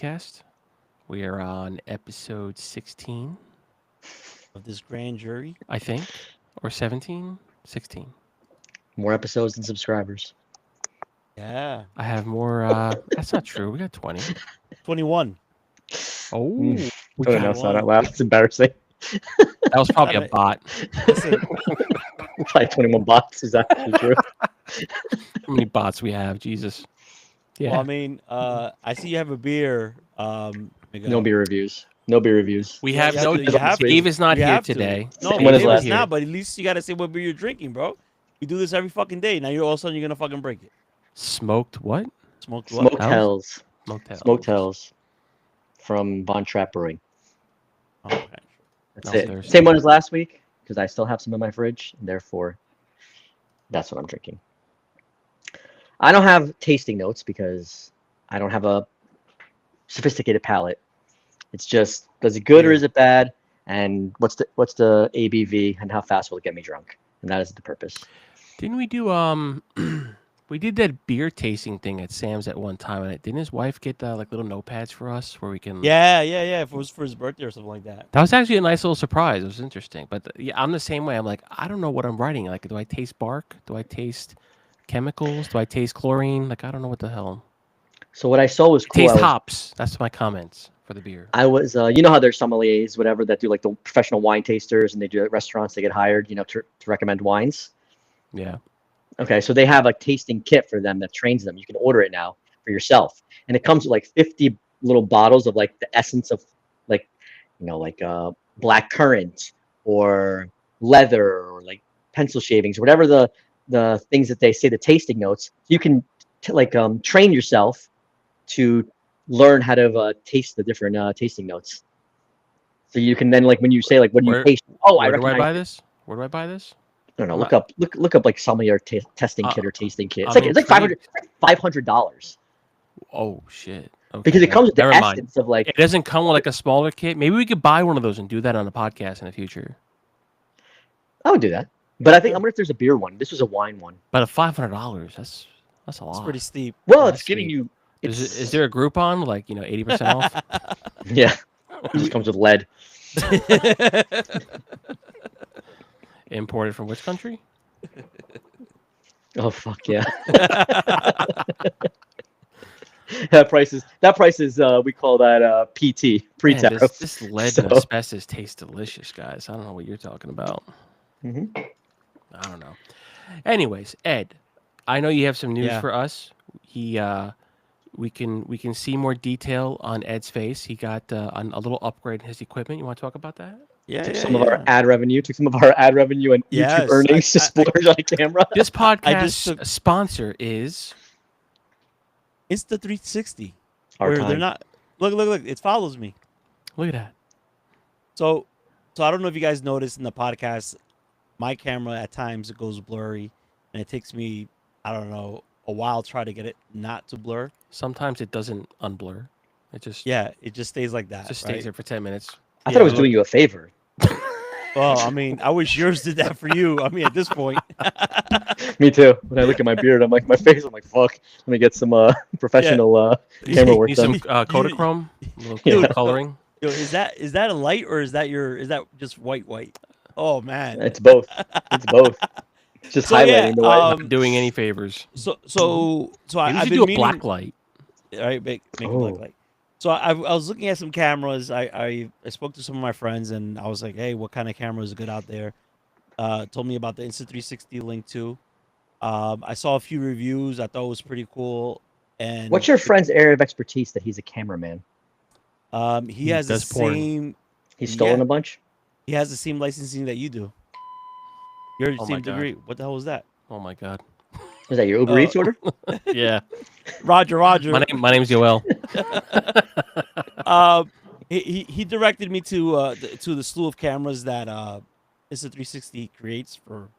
Cast. We are on episode 16, of this grand jury. I think, or 17, 16. More episodes than subscribers. Yeah. I have more. That's not true. We got 20. 21. Oh, Mm. we Oh, got. no, it's not 21. out loud. It's embarrassing. That was probably a Not bot. Listen, Probably 21 bots is actually true. How many bots we have? Jesus. Yeah. well, I mean, I see you have a beer. No Miguel. beer reviews. No beer reviews. we Yeah, have you no. have to- you have to. Dave is not You here have to. today. No, When is Dave last is here. not, but at least you got to say what beer you're drinking, bro. You do this every fucking day. Now you're all of a sudden you're going to fucking break it. Smoked what? Smoked what? Smoked Hells? Hells. Smoked Hells. Smoked Hells from Von Trapp Brewing. Oh, okay. That's No, it. there's- Same one as last week because I still have some in my fridge. And therefore, that's what I'm drinking. I don't have tasting notes because I don't have a sophisticated palate. It's just, does it good or is it bad? And what's the ABV and how fast will it get me drunk? And that is the purpose. Didn't we do we did that beer tasting thing at Sam's at one time, and didn't his wife get like little notepads for us where we can? Yeah. If it was for his birthday or something like that. That was actually a nice little surprise. It was interesting, but yeah, I'm the same way. I'm like, I don't know what I'm writing. Like, do I taste bark? Do I taste chemicals? Do I taste chlorine? Like, I don't know what the hell. So what I saw was cool. Taste hops. That's my comments for the beer. I was, you know how there's sommeliers, whatever, that do like the professional wine tasters, and they do it at restaurants. They get hired, to recommend wines. Yeah. Okay, so they have a tasting kit for them that trains them. You can order it now for yourself, and it comes with like 50 little bottles of like the essence of like, black currant or leather or like pencil shavings or whatever the things that they say the tasting notes. You can train yourself to learn how to taste the different tasting notes. So you can then when you say what do you Where- taste? Oh, I Where do I recognize. buy this? Where do I buy this? I don't know. I'm Look up like sommelier testing Uh, kit or tasting kit. I'm It's like $500 Oh shit. Okay. because it comes with the Never mind. essence of like. It doesn't come with like a smaller kit. Maybe we could buy one of those and do that on the podcast in the future. I would do that, but I wonder if there's a beer one. This was a wine one. But at $500, that's a lot. It's pretty steep. Well, That's it's giving sweet. you. Is there a Groupon 80% off? Yeah, it just comes with lead. Imported from which country? Oh fuck yeah! That price is we call that PT Man, pre-tariff. this lead So- and asbestos tastes delicious, guys. I don't know what you're talking about. Mhm. I don't know. Anyways, Ed, I know you have some news Yeah. for us. We can see more detail on Ed's face. He got a little upgrade in his equipment. You want to talk about that? Yeah, Took yeah, some of yeah. our ad revenue. Took some of our ad revenue and Yes, YouTube earnings to I- splurge on a camera. This podcast just took- sponsor is It's the 360. Our where time. they're not. Look. It follows me. look at that. So I don't know if you guys noticed in the podcast, my camera at times it goes blurry, and it takes me, I don't know, a while to try to get it not to blur. Sometimes it doesn't unblur. It just Yeah, it just stays like that. just right? stays there for 10 minutes. I thought I was look- doing you a favor. Well, I mean, I wish yours did that for you. I mean, at this point. Me too. When I look at my beard, I'm like my face. I'm like, fuck. Let me get some professional camera work Need done. some Kodachrome, a little Dude. coloring. Yo, is that a light or is that just white? Oh man. It's both. It's both. It's just So, highlighting yeah, the white. Not doing any favors. So Maybe we I've should been do a meaning, black light. Right, make a Oh. black light. So I was looking at some cameras. I spoke to some of my friends and I was like, hey, what kind of camera is good out there? Told me about the Insta360 Link 2. I saw a few reviews. I thought it was pretty cool. And What's your friend's area of expertise that he's a cameraman? he He has the does porn. same He's stolen Yeah. a bunch. he has the same licensing that you do. Your Oh my same God. degree. What the hell was that? Oh my god. Is that your Uber Uh, Eats order? Yeah. Roger. My name's Yoel. He directed me to the slew of cameras that Insta360 creates for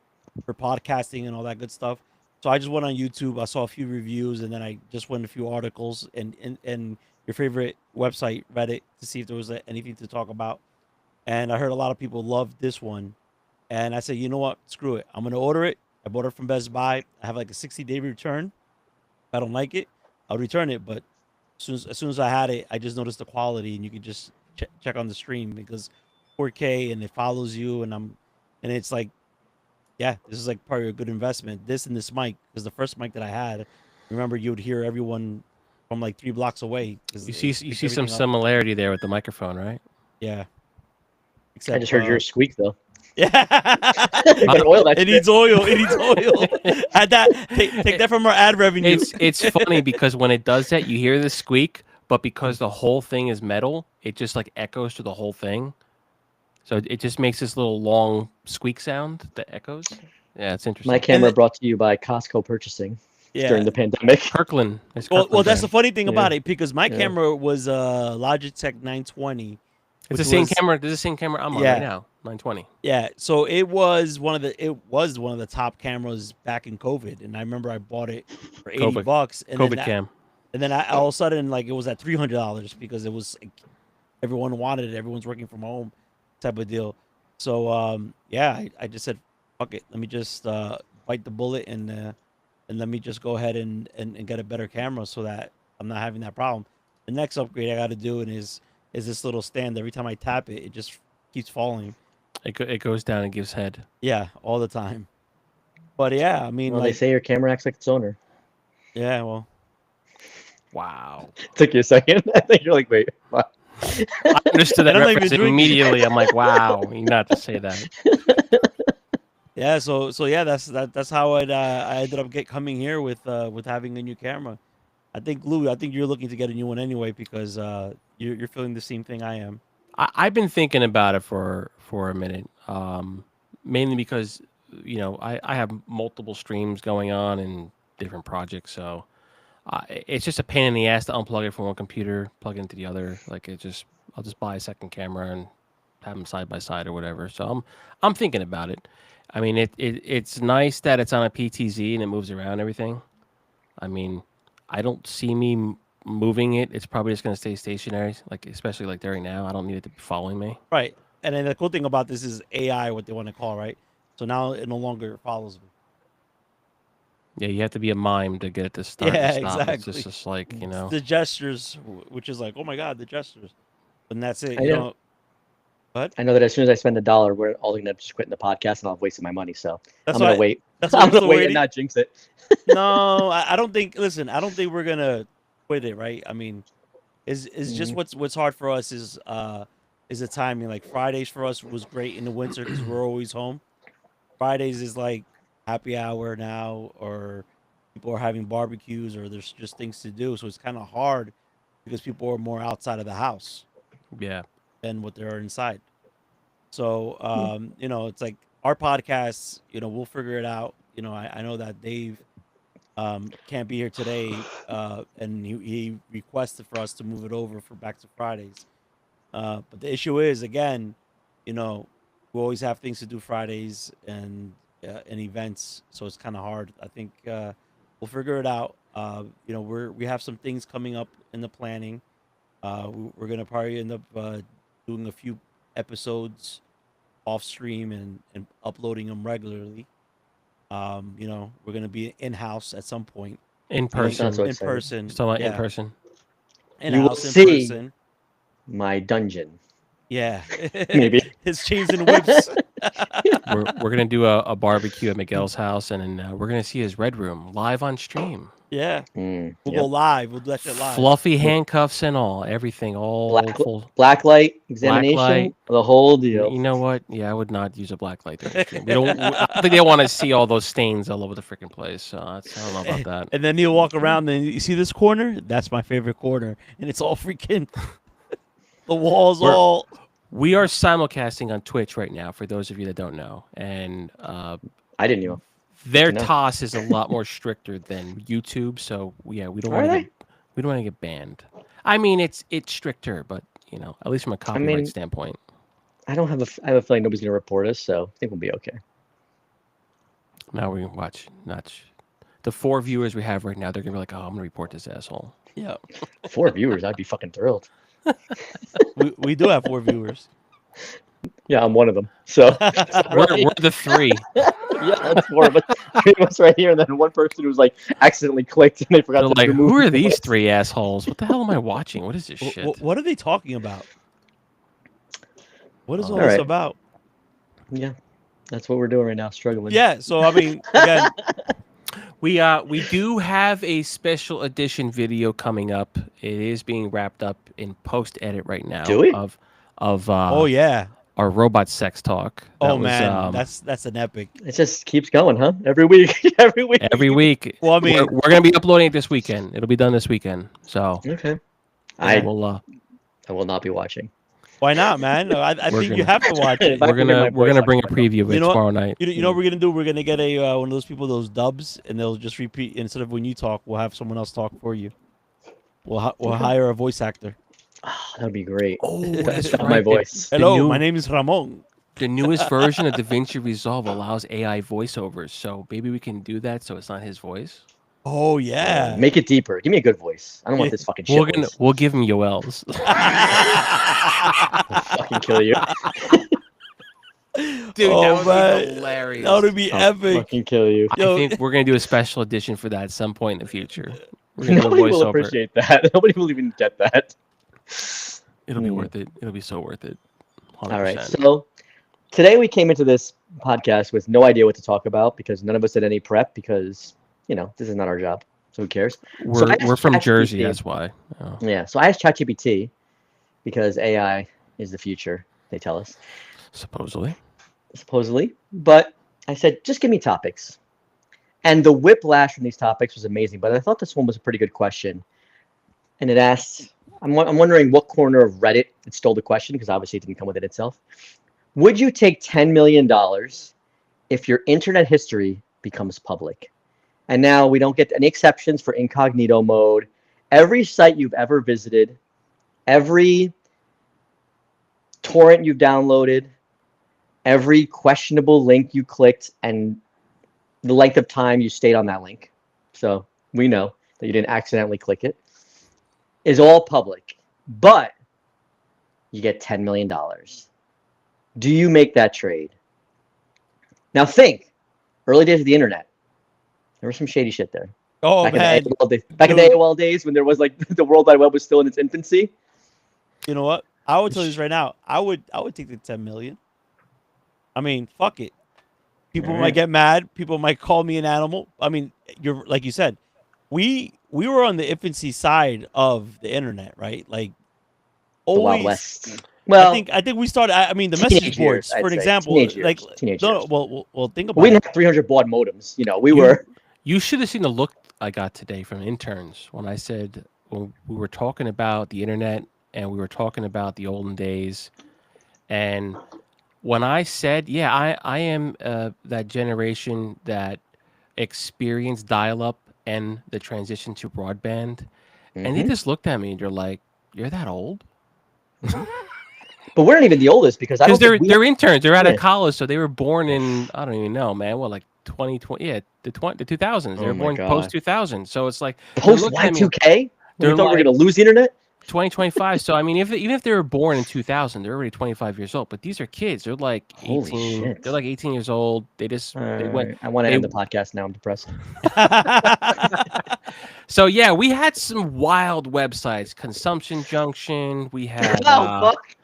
podcasting and all that good stuff. So I just went on YouTube. I saw a few reviews, and then I just went a few articles and your favorite website, Reddit, to see if there was anything to talk about. And I heard a lot of people loved this one, and I said, you know what, screw it, I'm gonna order it. I bought it from Best Buy. I have like a 60-day return. If I don't like it, I'll return it. But as soon as I had it, I just noticed the quality, and you could just check on the stream because 4K and it follows you, and it's like, yeah, this is like probably a good investment. This and this mic, because the first mic that I had, remember you would hear everyone from like 3 blocks away. 'Cause You it see picked some everything up. similarity there with the microphone, right? Yeah. I just heard yours squeak though. Yeah. You gotta oil that It shit. needs oil. It needs oil. Add that. Take that from our ad revenue. It's funny because when it does that, you hear the squeak, but because the whole thing is metal, it just like echoes to the whole thing. So it just makes this little long squeak sound that echoes. Yeah, it's interesting. My camera brought to you by Costco purchasing Yeah. during the pandemic. Kirkland. It's Well, Kirkland that's the brand. funny thing Yeah. about it, because my Yeah. camera was a Logitech 920. It's the which same was- camera. This is the same camera I'm on Yeah. right now. 920. Yeah, so it was one of the top cameras back in COVID, and I remember I bought it for $80, and COVID then cam. and then all of a sudden, like, it was at $300 because it was like, everyone wanted it, everyone's working from home, type of deal. So yeah, I just said, fuck it, let me just bite the bullet and let me just go ahead and get a better camera so that I'm not having that problem. The next upgrade I got to do is this little stand. Every time I tap it, it just keeps falling. It goes down and gives head. Yeah, all the time. But yeah, I mean, Well, like, they say your camera acts like its owner. yeah, well, Wow. Took you a second. I think you're like, wait, what? I understood that I don't think reference we're drinking. immediately. I'm like, wow, you not to say that. yeah. So yeah, that's how I ended up coming here with having a new camera. I think Louis, I think you're looking to get a new one anyway because you're feeling the same thing I am. I've been thinking about it for a minute, mainly because I have multiple streams going on and different projects, so it's just a pain in the ass to unplug it from one computer, plug it into the other. Like I'll just buy a second camera and have them side by side or whatever. So I'm thinking about it. I mean, it's nice that it's on a PTZ and it moves around and everything. I mean, I don't see me moving it. It's probably just going to stay stationary, like especially like during now. I don't need it to be following me. Right. And then the cool thing about this is AI, what they want to call, right? So now it no longer follows me. Yeah, you have to be a mime to get it to start Yeah, and stop. exactly. It's just like, It's the gestures, which is like, oh my god, the gestures, and that's it. I You know. know, I know that as soon as I spend $1, we're all gonna just quit the podcast, and I'll have wasted my money. So that's I'm gonna why. wait. That's why I'm I'm still gonna wait waiting. and not jinx it. No, I don't think. Listen, I don't think we're gonna quit it, right? I mean, is just what's hard for us is the timing. Like Fridays for us was great in the winter because we're always home. Fridays is like happy hour now, or people are having barbecues, or there's just things to do. So it's kind of hard because people are more outside of the house yeah. than what they are inside. So it's like our podcasts, we'll figure it out. I know that Dave can't be here today, and he requested for us to move it over for Back to Fridays. But the issue is, again, we always have things to do Fridays and events, so it's kind of hard. I think we'll figure it out. We have some things coming up in the planning. We're gonna probably end up doing a few episodes off stream and uploading them regularly. We're gonna be in house at some point. In Sounds person. so In exciting. person. Still not yeah. in person. In You will house, in see. person. My dungeon, Yeah. maybe. His chains and whips. We're gonna do a barbecue at Miguel's house, and then we're gonna see his red room live on stream. Yeah. Mm, We'll yep. go live. We'll do that shit live. Fluffy handcuffs and all, everything, all full. Blacklight examination, Blacklight. the whole deal. You know what? Yeah, I would not use a black light during the stream. I don't think they want to see all those stains all over the freaking place. So I don't know about that. And then he'll walk around and you see this corner? That's my favorite corner. And it's all freaking the walls We're- all We are simulcasting on Twitch right now, for those of you that don't know, and I didn't know. their No. toss is a lot more stricter than YouTube. So yeah, we don't Are want to get banned. I mean, it's stricter, but at least from a copyright mean- standpoint. I don't have I have a feeling nobody's gonna report us, so I think we'll be okay. Now we can watch. The 4 viewers we have right now, they're gonna be like, "Oh, I'm gonna report this asshole." yeah. 4 viewers, I'd be fucking thrilled. We do have 4 viewers. Yeah, I'm one of them. So We're the 3. Yeah, that's four of us. Three of us right here, and then one person who was like accidentally clicked and they forgot They're to like, remove who are the these list. three assholes? What the hell am I watching? What is this shit? What are they talking about? What is all All this right. about? Yeah, that's what we're doing right now, struggling. Yeah. So I mean, again, We do have a special edition video coming up. It is being wrapped up in post edit right now. Do we? Of oh yeah. our robot sex talk. That Oh was, man, that's an epic. It just keeps going, huh? Every week, every week. every week. Well, I mean, we're gonna be uploading it this weekend. It'll be done this weekend. So Okay. I we'll I will not be watching. why not, man? I We're think you gonna- have to watch it. If I we're can hear my gonna voice, I'll bring a keep my preview of You it know what? tomorrow night. You know what we're gonna do? We're gonna get a one of those people, those dubs, and they'll just repeat instead of when you talk, we'll have someone else talk for you. We'll Okay. hire a voice actor. Oh, that would be great. Oh, That's that's my right. voice. Hello, new- my name is Ramon. The newest version of DaVinci Resolve allows AI voiceovers, so maybe we can do that so it's not his voice. Oh yeah. Make it deeper. Give me a good voice. I don't want Yeah. this fucking shit. We'll give him Yoel's. I'll fucking kill you. Dude, Oh, that would man. be hilarious. That would be I'll epic. fucking kill you. I Yo. think we're gonna do a special edition for that at some point in the future. We're gonna do a Nobody will voiceover. appreciate that. Nobody will even get that. It'll be Hmm. worth it. It'll be so worth it. 100%. All right. So today we came into this podcast with no idea what to talk about because none of us did any prep because, this is not our job. So who cares? we're I asked we're from ChatGPT. Jersey, that's why. Oh, Yeah. So I asked ChatGPT because AI is the future, they tell us, supposedly. supposedly. But I said, just give me topics. And the whiplash from these topics was amazing. But I thought this one was a pretty good question. And it asked, I'm wondering what corner of Reddit it stole the question, because obviously it didn't come with it itself. Would you take $10 million if your internet history becomes public? And now we don't get any exceptions for incognito mode. Every site you've ever visited, every torrent you've downloaded, every questionable link you clicked, and the length of time you stayed on that link. So we know that you didn't accidentally click it, is all public. But you get $10 million. Do you make that trade? Now think, early days of the internet. There was some shady shit there. Oh Back man. in the AOL days, back in the AOL days when there was like the World Wide Web was still in its infancy. You know what? I would tell you this right now. I would take the 10 million. I mean, fuck it. People Alright. might get mad. People might call me an animal. I mean, you're like you said, we were on the infancy side of the internet, right? Like The Wild always. West. Well, I think we started. I mean, the message teenage boards, years, I'd for an say. example, Teenage years. like Teenage no, years. well, think about we it. didn't have 300 baud modems. We were. You should have seen the look I got today from interns when I said when we were talking about the internet and we were talking about the olden days. And when I said, yeah, I am that generation that experienced dial-up and the transition to broadband, and they Mhm. just looked at me and they're like, "You're that old?" But we're not even the oldest because I Because don't think we they're interns, they're out Yeah. of college, so they were born in I don't even know, man. What, like 2020? Yeah, the 2000s. They Oh were my born God. post 2000. So it's like they're post looking at me- Y2K. they're We thought we were like- gonna lose the internet. 2025. So I mean, even if they were born in 2000, they're already 25 years old. But these are kids. They're like Holy 18. shit. They're like 18 years old. They just they went. Alright, I want to they- end the podcast now. I'm depressed. So yeah, we had some wild websites. Consumption Junction. We had. Oh fuck!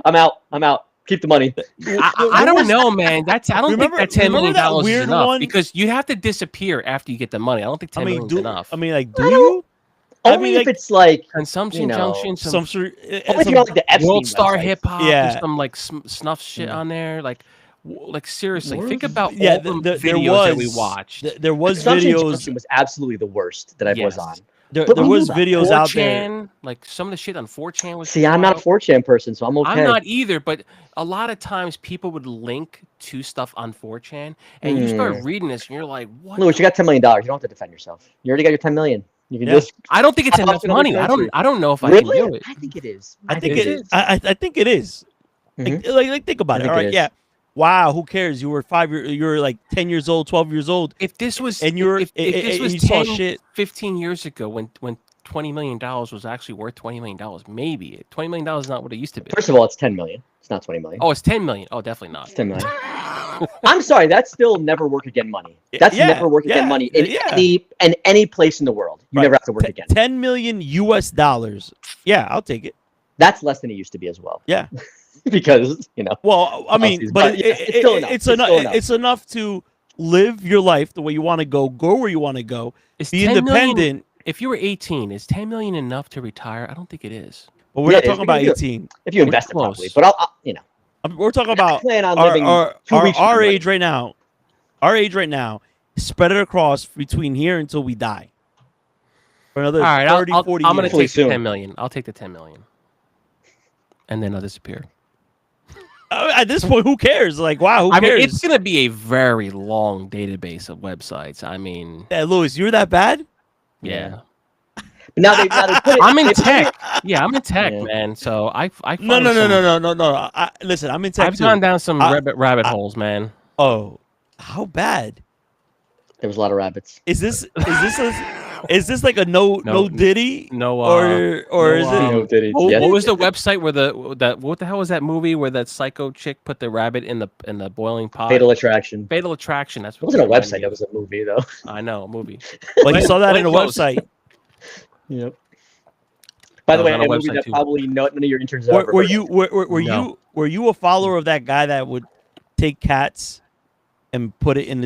I'm out. I'm out. Keep the money. I don't know, man. I don't Remember- think that $10 million remember that is weird enough one? because you have to disappear after you get the money. I don't think $10 million is enough. I mean, like, do I don't- you? I Only mean, if like, it's like Consumption you know, Junction, some some sort. only if you're on like the Epstein World Star website. Hip Hop, Yeah. there's some like snuff shit on there. Like seriously, think World- about Yeah, all the there videos that we was- watched. There was Consumption videos. Junction was absolutely the worst that I was Yes. on. There But we was knew that. videos out there. 4chan, like some of the shit on 4chan was. See, I'm not a wild. 4chan person, so I'm okay. I'm not either, but a lot of times people would link to stuff on 4chan, and you start reading this, and you're like, "What?" Louis, you got $10 million. You don't have to defend yourself. You already got your 10 million. You can Yeah. just. I don't think it's How enough often are we money. transferring? I don't know if I Really? can do it. I think it is. I think Is it is. I think it is. Mhm. Like think about I it. think All it right, is. yeah. Wow, who cares? You were you were like 10 years old, 12 years old, If this was and you're if this and was you saw 10, shit. 15 years ago when $20 million was actually worth $20 million. Maybe $20 million is not what it used to be. First of all, it's 10 million. It's not 20 million. Oh, it's 10 million. Oh, definitely not. It's 10 million. I'm sorry, that's still never work again money. That's Yeah, never work again yeah, money in yeah. any place in the world. You Right. never have to work again. 10 million US dollars. Yeah, I'll take it. That's less than it used to be as well. Yeah. Because, you know. Well, I mean, Policies, but but yeah, it's still enough. it's It's enough. still enough. It's enough to live your life the way you want to go where you want to go, Is be 10 million independent. if you were 18, is 10 million enough to retire? I don't think it is. But we're Yeah, not it is talking about because 18. If you invest it close. properly. But I'll you know. We're talking I about plan on living our 2 weeks our from now. age right now. Our age right now, spread it across between here until we die. For another All right, 30, I'm 40 going to years. Hopefully take the soon. 10 million. I'll take the 10 million. And then I'll disappear. At this point, who cares? Like, wow, who I cares? mean, it's going to be a very long database of websites. I mean, Yeah, Louis, you're that bad? yeah. But now they put it I'm in they put it- tech. Yeah, I'm in tech, Yeah. man. So I No. follow some- No. Listen, I'm in tech I've too. gone down some I- rabbit holes, man. Oh, how bad There was a lot of rabbits. is this? Is this like a no Diddy No, or is no, it? did it? oh, Yes. What was the website where what the hell was that movie where that psycho chick put the rabbit in the boiling pot? Fatal Attraction. Fatal Attraction. That's It what wasn't a reminded website. me That of. was a movie, though. I know, a movie. Well, you saw that in a Close. website. Yep. By the That way, was on a a movie website, that too. probably none of your interns have ever Were heard you of. were you a follower of that guy that would take cats and put it in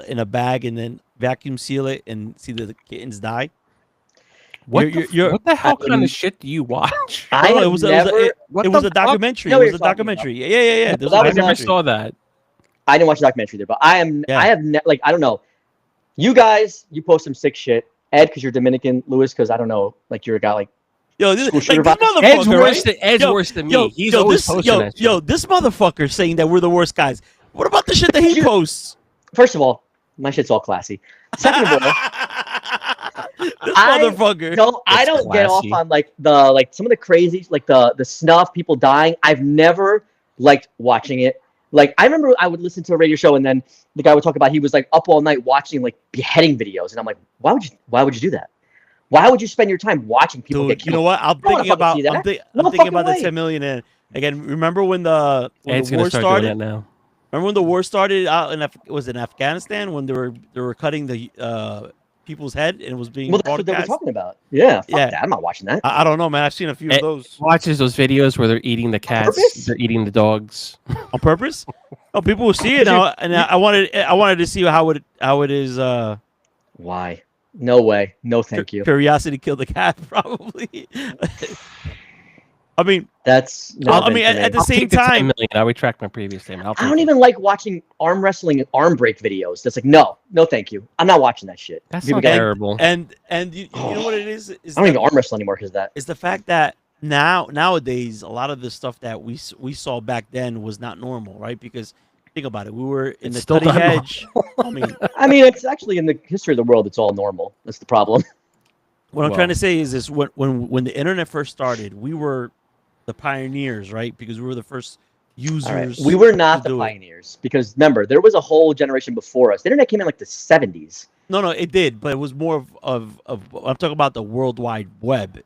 in a bag and then vacuum seal it and see the kittens die? What You're- the hell kind I'm- of shit do you watch? I No, have it was never. it was a documentary. know It what was a you're talking documentary. Yeah. There was that a was I never documentary. saw that. I didn't watch the documentary there, but I am. Yeah. I have like I don't know. You guys, you post some sick shit. Ed, because you're Dominican. Louis, because I don't know, like you're a guy like. Yo, this, School like, shooter this vibes. Ed's motherfucker, worse right? than Ed's Yo, worse than me. He's always posting that shit. this motherfucker saying that we're the worst guys. What about the shit that he You- posts? First of all, my shit's all classy. Second of all, This I motherfucker. I It's don't get off classy. on like some of the crazy like the snuff people dying. I've never liked watching it. Like I remember I would listen to a radio show and then the guy would talk about he was like up all night watching like beheading videos and I'm like why would you do that? Why would you spend your time watching people get Dude, killed? you know what? I'm don't wanna thinking about. fucking see that. I'm No thinking about the fucking way. 10 million. And again, remember when the Ed's war gonna start started? doing that now. Remember when the war started out in was it in Afghanistan when they were cutting the people's head and it was being Well, that's what they were broadcast? talking about. Yeah, fuck Yeah. that. I'm not watching that. I don't know, man. I've seen a few of Eh, those Watches those videos where they're eating the cats, purpose? they're eating the dogs. on purpose. Oh, people will see it now, and I wanted to see how it is. Why? No way. No, thank you. Curiosity killed the cat, probably. I mean, That's no I mean, thank you, at the man. same Take the 10 time, million. I'll retract my previous statement. I don't even like watching arm wrestling and arm break videos. That's like no, thank you. I'm not watching that shit. That's People not get- terrible. and you know what it is? I don't even arm wrestle anymore because of that. Is the fact that nowadays a lot of the stuff that we saw back then was not normal, right? Because think about it, we were in It's the still cutting not normal. edge. I mean, I mean, it's actually in the history of the world, it's all normal. That's the problem. what I'm Well- trying to say is this: when the internet first started, we were the pioneers, right? Because we were the first users. All right. We were not to the do it. pioneers because remember, there was a whole generation before us. The internet came in like the 70s. No, it did, but it was more of I'm talking about the World Wide Web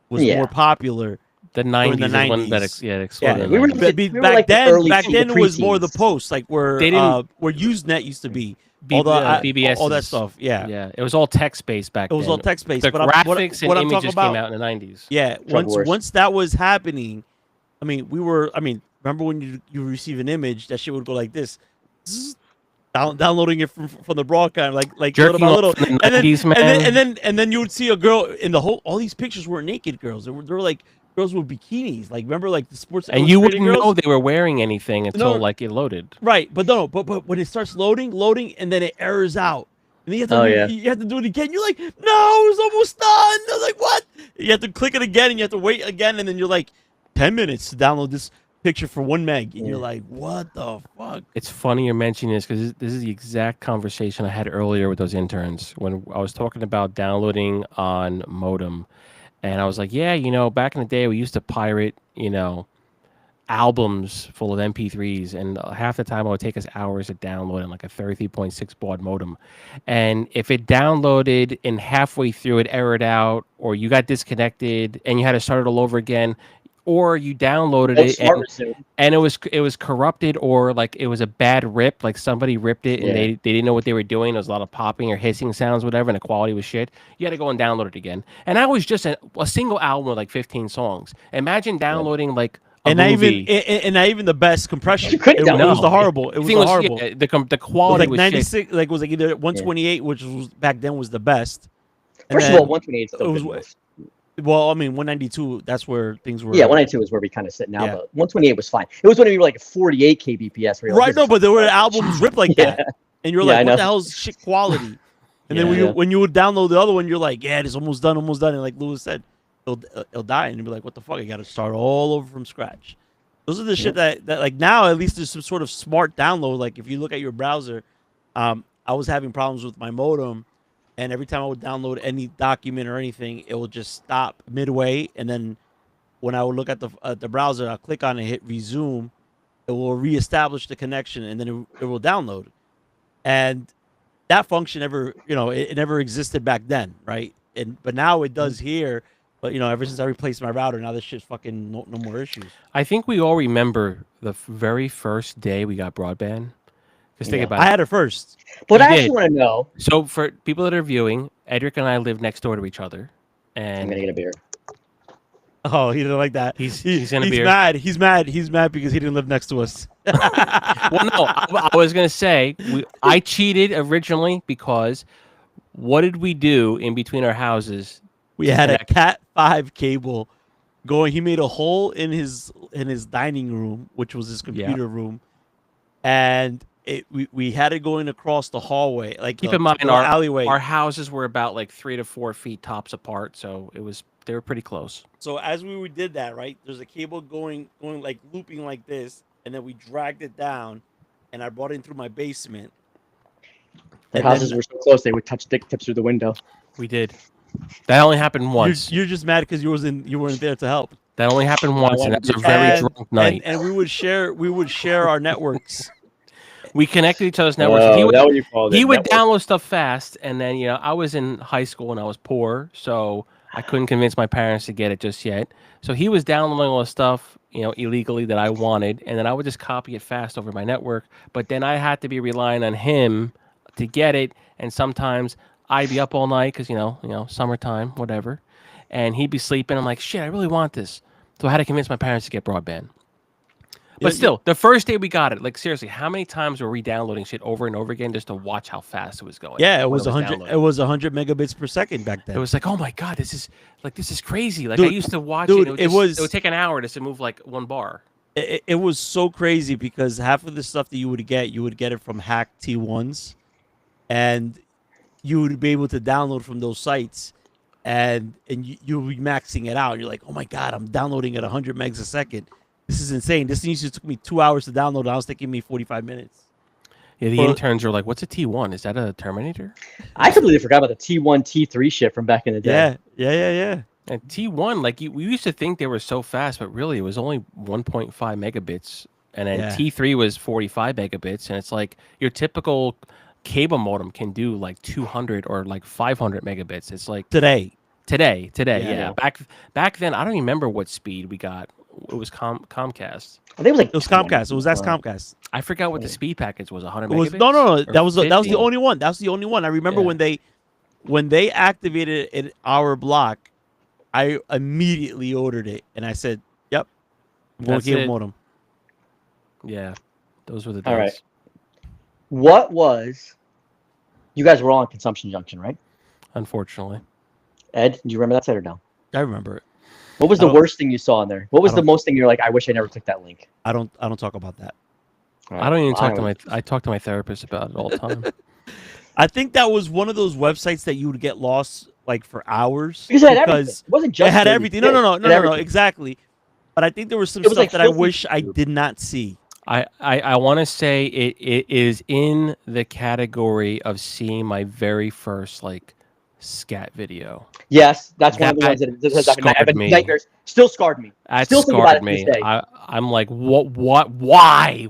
was Yeah. more popular. The 90s, the is when 90s. that exploded. Yeah, in we were the 90s. the- Be- we were back like the then, early back people, then it was more the preteens. posts, like where They didn't- Usenet used to be. B- all the BBS all that is- stuff. Yeah, Yeah, it was all text based back it was then. all text based. The But graphics what and I'm talking images about, came out in the 90s. yeah, Drug wars. once that was happening, I mean, remember when you receive an image, that shit would go like this, zzz, downloading it from the broadcast, like little Jerking by off little, in the and then, 90s, and then man. and then and then you would see a girl in all these pictures were naked girls. They were like girls with bikinis, like remember like the Sports And you Illustrated wouldn't girls? know they were wearing anything until No. like it loaded. Right, but but when it starts loading, and then it errors out, and then you have to Oh, yeah. you have to do it again. You're like, no, it was almost done. I was like, what? You have to click it again, and you have to wait again, and then you're like, 10 minutes to download this picture for 1 meg, and you're Yeah. like, what the fuck? It's funny you're mentioning this because this is the exact conversation I had earlier with those interns when I was talking about downloading on modem. And I was like, yeah, back in the day, we used to pirate, albums full of MP3s, and half the time it would take us hours to download in like a 30.6 baud modem. And if it downloaded and halfway through it errored out, or you got disconnected and you had to start it all over again, or you downloaded Don't it start and, resume. and it was corrupted, or like it was a bad rip, like somebody ripped it and Yeah. they didn't know what they were doing. There was a lot of popping or hissing sounds, whatever, and the quality was shit. You had to go and download it again. And that was just a single album with like 15 songs. Imagine downloading like a And not movie. even the best compression. You couldn't It was download the it. horrible. It was thing the horrible. yeah, It the was quality like was shit. 96. Like it was like either 128, which was back then was the best. And First of then all, 128 is still it was good what- enough. Well, I mean, 192. That's where things were. Yeah, 192 is where we kind of sit now, Yeah. but 128 was fine. It was when we were like 48 kbps. Where you're like, Right. this No, is but there were fucking albums ripped like Yeah. that, and you're Yeah, I like, know. what the hell is shit quality? And then Yeah. when you would download the other one, you're like, yeah, it's almost done, And like Lewis said, it'll die, and you'll be like, what the fuck? I got to start all over from scratch. Those are the shit that like now at least there's some sort of smart download. Like if you look at your browser, I was having problems with my modem, and every time I would download any document or anything, it would just stop midway, and then when I would look at the browser, I'll click on it, hit resume, it will reestablish the connection, and then it will download. And that function never, it never existed back then, right? But now it does here. But ever since I replaced my router, now this shit's fucking no more issues. I think we all remember the very first day we got broadband. Because think Yeah. about I it. had it first. But You I did. actually want to know. So for people that are viewing, Edric and I live next door to each other, I'm and gonna get a beer. Oh, he didn't like that. He's He's gonna be mad. He's mad. He's mad because he didn't live next to us. well, no, I was gonna say I cheated originally because what did we do in between our houses? We had a Connect. Cat 5 cable going. He made a hole in his dining room, which was his computer room, and we had it going across the hallway. Like Keep the- in mind the alleyway. our houses were about like 3 to 4 feet tops apart, so they were pretty close. So as we did that, right, there's a cable going like looping like this, and then we dragged it down, and I brought it in through my basement. The And houses then- were so close they would touch dick tips through the window. We did. That only happened once. You're just mad because you weren't there to help. That only happened once, and that was a And- very drunk night. And we would share our networks. We connected each other's networks. He would, that what you call it? he would Network. download stuff fast, and then I was in high school and I was poor, so I couldn't convince my parents to get it just yet. So he was downloading all the stuff illegally that I wanted, and then I would just copy it fast over my network. But then I had to be relying on him to get it, and sometimes I'd be up all night because summertime, whatever, and he'd be sleeping. I'm like, shit, I really want this, so I had to convince my parents to get broadband. But still, the first day we got it, like seriously, how many times were we downloading shit over and over again just to watch how fast it was going? Yeah, it when was 100. downloading? It was 100 megabits per second back then. It was like, oh my god, this is crazy. Like Dude, I used to watch dude, it. it It would was- take an hour just to move like one bar. It was so crazy because half of the stuff that you would get it from hack T1s, and you would be able to download from those sites, and you would be maxing it out. You're like, oh my god, I'm downloading at 100 megs a second. This is insane. This used to took me 2 hours to download. And I was taking me 45 minutes. Yeah, the Well- interns were like, "What's a T1? Is that a Terminator?" I completely forgot about the T1, T3 shit from back in the day. Yeah. And T1, like we used to think they were so fast, but really it was only 1.5 megabits, and then Yeah. T3 was 45 megabits, and it's like your typical cable modem can do like 200 or like 500 megabits. It's like Today. today, Yeah. yeah. Back then, I don't remember what speed we got. It was Comcast. I think it was like It was Comcast. It was Comcast. I forgot what the speed package was. 100 It was megabits. no. Or That was the 50? only one. That was the only one. I remember Yeah. when they activated it in our block, I immediately ordered it, and I said, "Yep, I'm going That's cable it. modem." Yeah, those were the days. All right. What was? You guys were all on Consumption Junction, right? Unfortunately, Ed, do you remember that site or no? I remember it. What was I the don't- worst thing you saw in there? What was I the don't- most thing you're like, I wish I never took that link? I don't talk about that. I don't even Well, talk to would- my. I talk to my therapist about it all the time. I think that was one of those websites that you would get lost like for hours Because it had everything. It wasn't just it had baby everything. shit. No, It had everything. exactly. But I think there was some It was stuff like that I filthy wish I YouTube. did not see. I want to say it is in the category of seeing my very first like scat video. Yes, that's one of the That ones that has I've scarred had me. nightmares. Still scarred me. That Still think about scarred it to this me. day. I'm like, what? Why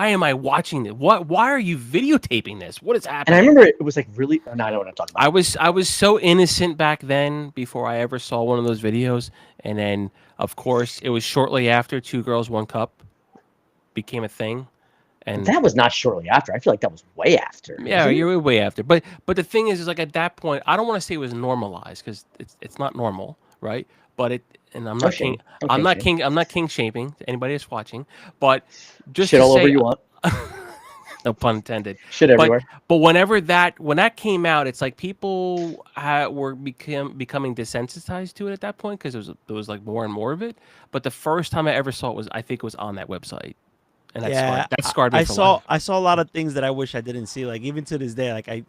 am I watching this? Why are you videotaping this? What is And happening? I remember it was like really. No, I don't want to talk about. I was so innocent back then before I ever saw one of those videos, and then of course it was shortly after Two Girls One Cup became a thing, and That was not shortly after. I feel like that was way after. yeah, wasn't it? you're way after. But the thing is like at that point, I don't want to say it was normalized because it's not normal, right? But it, and I'm No not shame. king. No I'm king not shame. king. I'm not king shaming to anybody that's watching, but just Shit to all say, over you want. no pun intended. Shit everywhere. But when that came out, it's like people were becoming desensitized to it at that point because there was like more and more of it. But the first time I ever saw it I think it was on that website, and that scarred me I for saw life. I saw a lot of things that I wish I didn't see. Like even to this day, like I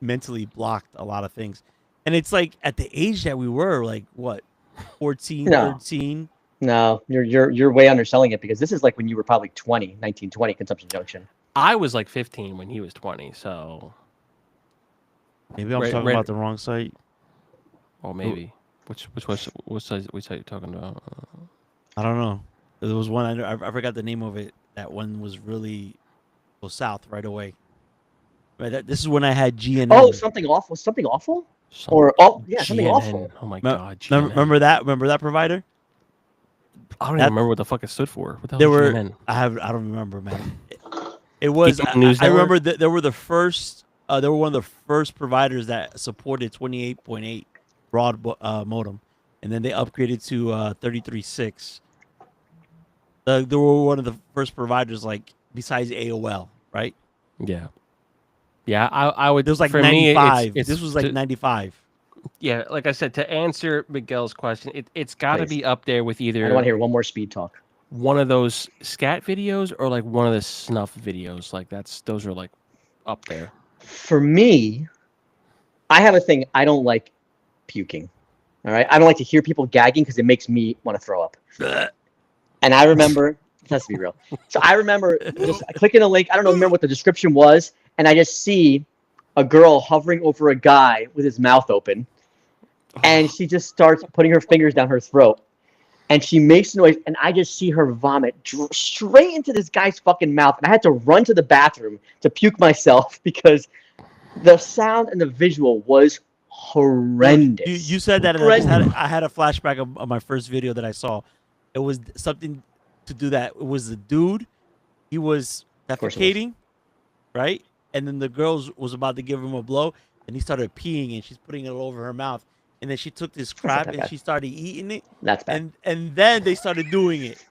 mentally blocked a lot of things. And it's like at the age that we were, like what, 14, No. 13. No, you're way underselling it because this is like when you were probably 1920 Consumption Junction. I was like 15 when he was 20, so Maybe I'm Right- talking right- about the wrong site. or maybe which site you talking about? I don't know. There was one I forgot the name of it. That one was really go south right away. Right. This is when I had GNN. Oh, something awful. Something awful. Or something GNN. awful. Oh my Me- god, GNN. Remember that? Remember that provider? I don't even that- remember what the fuck it stood for. What the There hell is were. GNN? I don't remember, man. It was. Geek News I Network? remember that there were the first. They were one of the first providers that supported 28.8 broad modem, and then they upgraded to 33.6. They were one of the first providers, like besides AOL, right? Yeah. Yeah, I would. It was like for me, 95. it's This was like 95. yeah. Like I said, to answer Miguel's question, it's got to Please. be up there with I don't either want to hear one more speed talk. one of those scat videos or like one of the snuff videos. Like those are like up there. For me, I have a thing. I don't like puking. All right. I don't like to hear people gagging because it makes me want to throw up. And I remember, let's be real. So I remember just clicking a link. I don't remember what the description was. And I just see a girl hovering over a guy with his mouth open. And she just starts putting her fingers down her throat. And she makes noise. And I just see her vomit straight into this guy's fucking mouth. And I had to run to the bathroom to puke myself because the sound and the visual was horrendous. You said that, and I had a flashback of my first video that I saw. It was something to do that. It was the dude. He was course it was. defecating, right? And then the girl was about to give him a blow, and he started peeing, and she's putting it all over her mouth. And then she took this crap that and bad. she started eating it, That's bad. and then they started doing it.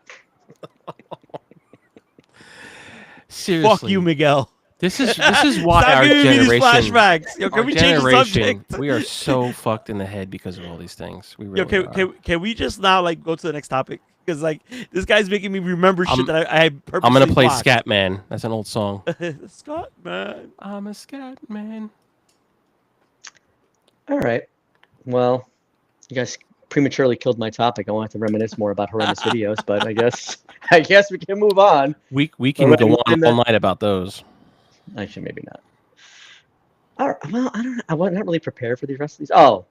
Seriously, Fuck you, Miguel. This is why Stop our giving me these generation. flashbacks. Yo, can Our we change the generation, subject? we are so fucked in the head because of all these things. We really Yo, are. can we just now like go to the next topic? Because like this guy's making me remember shit that I purposely I'm gonna play blocked. Scat Man. That's an old song. Scott, man. I'm a Scat Man. All right. Well, you guys prematurely killed my topic. I want to reminisce more about horrendous videos, but I guess we can move on. We can Alright, go on and all night about those. Actually, maybe not. All right. Well, I don't know. I was not really prepared for the rest of these. Oh,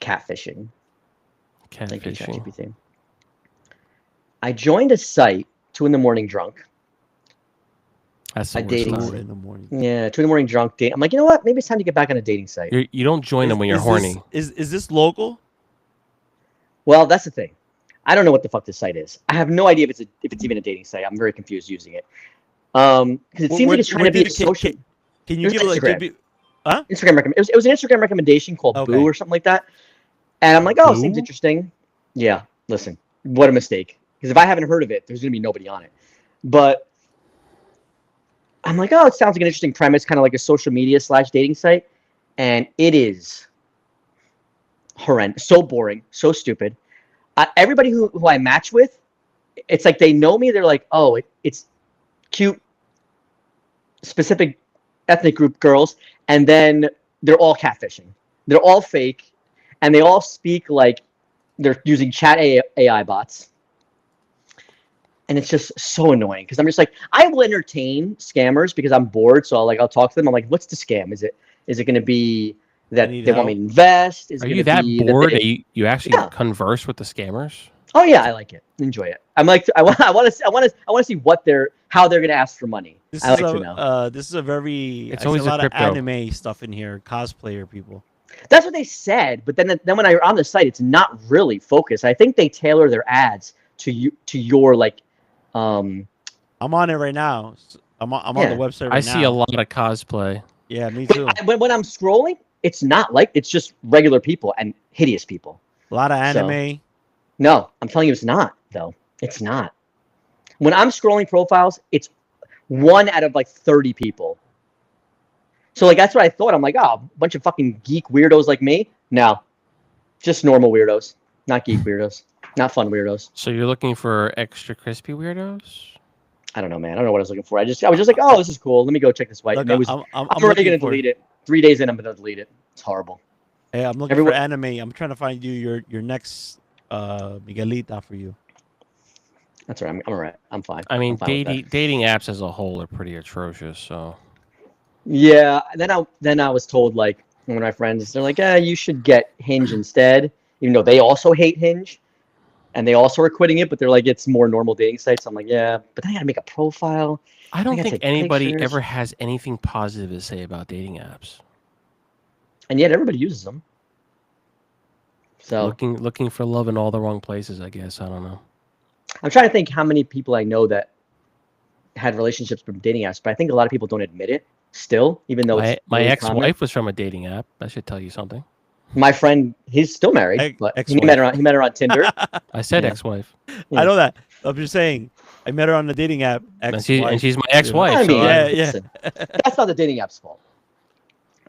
catfishing. Thank you, Catfishing. ChatGPT. I joined a site 2 a.m. drunk. That's the A worst dating time. site. In the morning. Yeah, 2 a.m. drunk date. I'm like, you know what? Maybe it's time to get back on a dating site. You don't join them when you're horny. Is this local? Well, that's the thing. I don't know what the fuck this site is. I have no idea if it's even a dating site. I'm very confused using it. Because it seems like it's trying to be a social Can you It was give it like Instagram. maybe- Instagram recommend. It was an Instagram recommendation called Okay. Boo or something like that. And I'm like, oh, it seems Boo? interesting. Yeah, listen, what a mistake. Because if I haven't heard of it, there's gonna be nobody on it. But I'm like, oh, it sounds like an interesting premise, kind of like a social media / dating site, and it is horrendous, so boring, so stupid. Everybody who I match with, it's like they know me. They're like, oh, it's cute, specific ethnic group girls, and then they're all catfishing. They're all fake, and they all speak like they're using chat AI bots. And it's just so annoying because I'm just like, I will entertain scammers because I'm bored. So I'll talk to them. I'm like, what's the scam? Is it going to be that need they want me help. to invest. Is Are gonna you that be bored they- that you actually Yeah. converse with the scammers? Oh yeah, I like it. Enjoy it. I'm like I want to see how they're gonna ask for money. This I is like to know. this is a very. It's I see always a a lot of crypto. anime stuff in here. Cosplayer people. That's what they said, but then when I on the site, it's not really focused. I think they tailor their ads to your like, I'm on it right now. I'm on Yeah. the website right now. I see a lot of cosplay. Yeah, me too. but when I'm scrolling, it's not like it's just regular people and hideous people. A lot of So- anime. No, I'm telling you, it's not though. It's not. When I'm scrolling profiles, it's 1 out of like 30 people. So like that's what I thought. I'm like, oh, a bunch of fucking geek weirdos like me. No, just normal weirdos, not geek weirdos, not fun weirdos. So you're looking for extra crispy weirdos? I don't know, man. I don't know what I was looking for. I was just like, oh, this is cool. Let me go check this white. Look, And it was, I'm I'm already looking gonna for. delete it. 3 days in, I'm gonna delete it. It's horrible. Hey, I'm looking Everyone- for anime. I'm trying to find you your next Miguelita for you. That's all right. I'm all right. I'm fine. I mean, I'm fine with that. dating apps as a whole are pretty atrocious. So Yeah. Then I was told like one of my friends, they're like, you should get Hinge instead, even though they also hate Hinge, and they also are quitting it. But they're like, it's more normal dating sites. I'm like, yeah, but then I gotta make a profile. I don't gotta think take anybody pictures. ever has anything positive to say about dating apps. And yet everybody uses them. So Looking for love in all the wrong places, I guess. I don't know. I'm trying to think how many people I know that had relationships from dating apps, but I think a lot of people don't admit it still, even though My, it's my really ex-wife common. was from a dating app. That should tell you something. My friend, he's still married, Ex- but he ex-wife. met her on Tinder. I said Yeah. ex-wife, Yeah. I know that. I'm just saying. I met her on the dating app. and she's my ex-wife. I so mean, Yeah, listen, that's not the dating app's fault.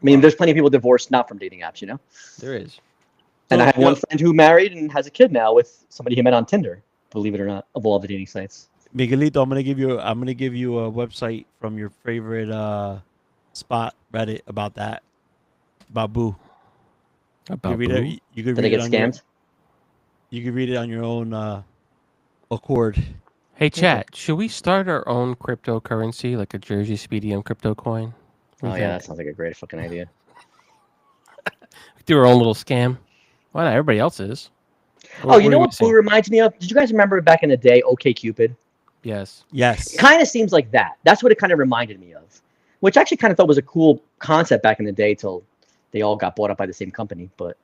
I mean, there's plenty of people divorced not from dating apps, you know. there is. And I have So, one friend who married and has a kid now with somebody he met on Tinder. Believe it or not, of all the dating sites. Miguelito, I'm gonna give you a website from your favorite spot Reddit about that. About Boo. About you read Boo? it. You could Did I read it get on your, scammed? you could read it on your own accord. Hey, chat. Should we start our own cryptocurrency, like a Jersey Speedium crypto coin? What do Oh you yeah, that think? sounds like a great fucking idea. Do our own little scam. Why not? Everybody else is. Oh, you know are what Boo reminds me of? Did you guys remember back in the day, OkCupid? Yes. Yes. It kind of seems like that. That's what it kind of reminded me of, which I actually kind of thought was a cool concept back in the day till they all got bought up by the same company. But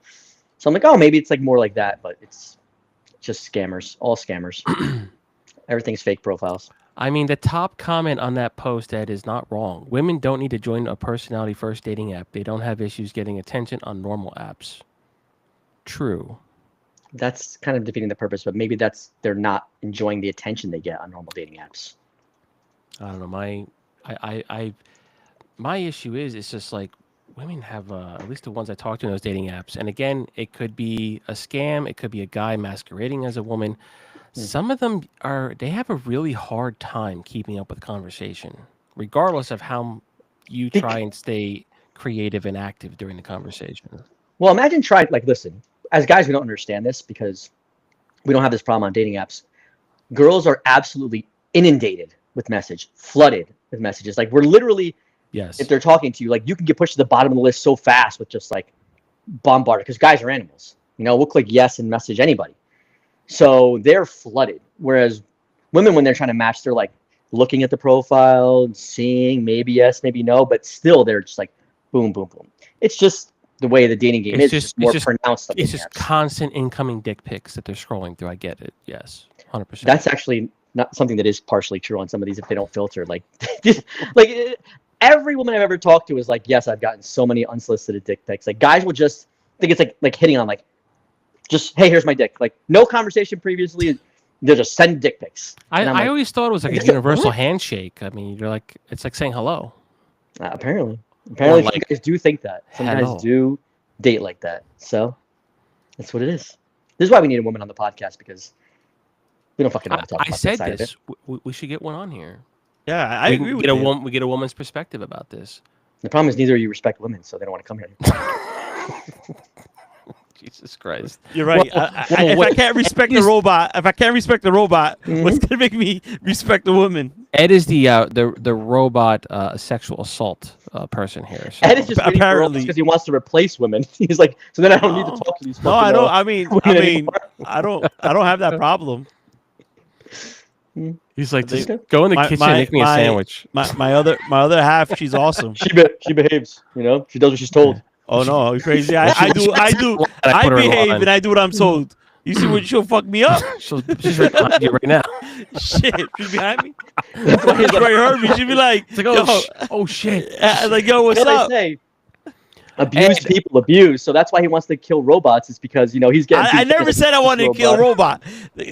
so I'm like, oh, maybe it's like more like that, but it's just scammers, all scammers. Everything's fake profiles. I mean, the top comment on that post, Ed, is not wrong. Women don't need to join a personality first dating app. They don't have issues getting attention on normal apps. True. That's kind of defeating the purpose, but maybe they're not enjoying the attention they get on normal dating apps. I don't know. My issue is it's just like women have at least the ones I talk to in those dating apps. And again, it could be a scam. It could be a guy masquerading as a woman. Some of them they have a really hard time keeping up with conversation, regardless of how you try and stay creative and active during the conversation. Well, imagine trying, like, listen, as guys, we don't understand this because we don't have this problem on dating apps. Girls are absolutely inundated with flooded with messages. Like, we're literally, Yes. if they're talking to you, like, you can get pushed to the bottom of the list so fast with just like bombarded because guys are animals. You know, we'll click yes and message anybody. So they're flooded. Whereas women, when they're trying to match, they're like looking at the profile, seeing maybe yes, maybe no, but still they're just like boom, boom, boom. It's just the way the dating game It's is. just- It's more it's just- pronounced. on It's dating just apps. constant incoming dick pics that they're scrolling through. I get it. Yes. 100%. That's actually not something that is partially true on some of these if they don't filter. Like, every woman I've ever talked to is like, yes, I've gotten so many unsolicited dick pics. Like, guys will just think it's like hitting on, like, just, hey, here's my dick. Like, no conversation previously. They'll just send dick pics. And I'm I like, always thought it was like a What? universal handshake. I mean, you're like, it's like saying hello. apparently, Or some like, guys do think that. Some hello. guys do date like that. So that's what it is. This is why we need a woman on the podcast, because we don't fucking know what to talk I about. said that side of this. it. We should get one on here. Yeah, I we agree can with get a you. we get a woman's perspective about this. The problem is neither of you respect women, so they don't want to come here. Jesus Christ. You're right. Well, If I can't respect the robot, what's gonna make me respect the woman? Ed is the robot sexual assault person here. So. Ed is just Apparently- because he wants to replace women. He's like, so then I don't need to No. talk to these. No, I fucking, don't. I mean, women anymore. I don't have that problem. He's like, They- just go in the kitchen and make me a sandwich. My other half, she's awesome. She behaves. You know, she does what she's told. Oh no, you crazy? I do I put her in behave line. and I do what I'm told. You see what she'll fuck me up? She's right behind you right now. Shit, she's behind me. That's why you heard me. She'd be like, It's like, yo, oh shit. like, yo, what's What do up? they say? Abuse people abuse. So that's why he wants to kill robots. Is because he's getting. I never said I wanted to kill a robot.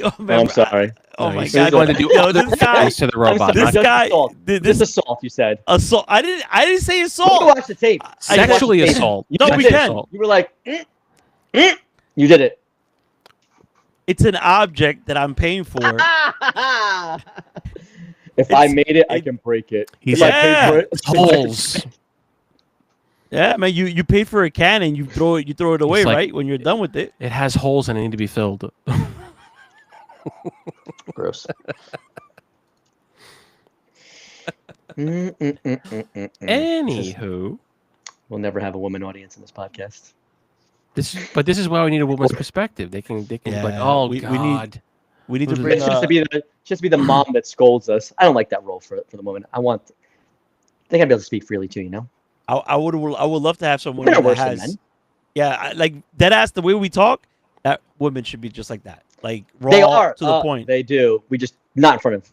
Oh, Oh, I'm sorry. Oh No, my he said god! he wanted to do Yo, other this guy, things to the robot. this not just guy, assault. this This assault. You said. assault. I didn't say You assault. watch the tape. sexually watched the tape. assault. You No, did we it. can. You were like, you did it. It's an object that I'm paying for. If I It's- made it, I it- can break it. He's If like, I paid for it, Holes. Yeah, man, you paid for a can and you throw it away, like- right? When you're done with it. It has holes and they need to be filled. Gross. Anywho, We'll never have a woman audience in this podcast. this is why we need a woman's perspective. They can be like, Yeah, oh we need- god. We need to It's bring. It's just to be the mom that scolds us. I don't like that role for the moment. I think I'd be able to speak freely too. You know, I would love to have someone They're that worse than has. men. Yeah, like dead ass. The way we talk, that women should be just like that, like raw they are to the point. They do. We just not in front of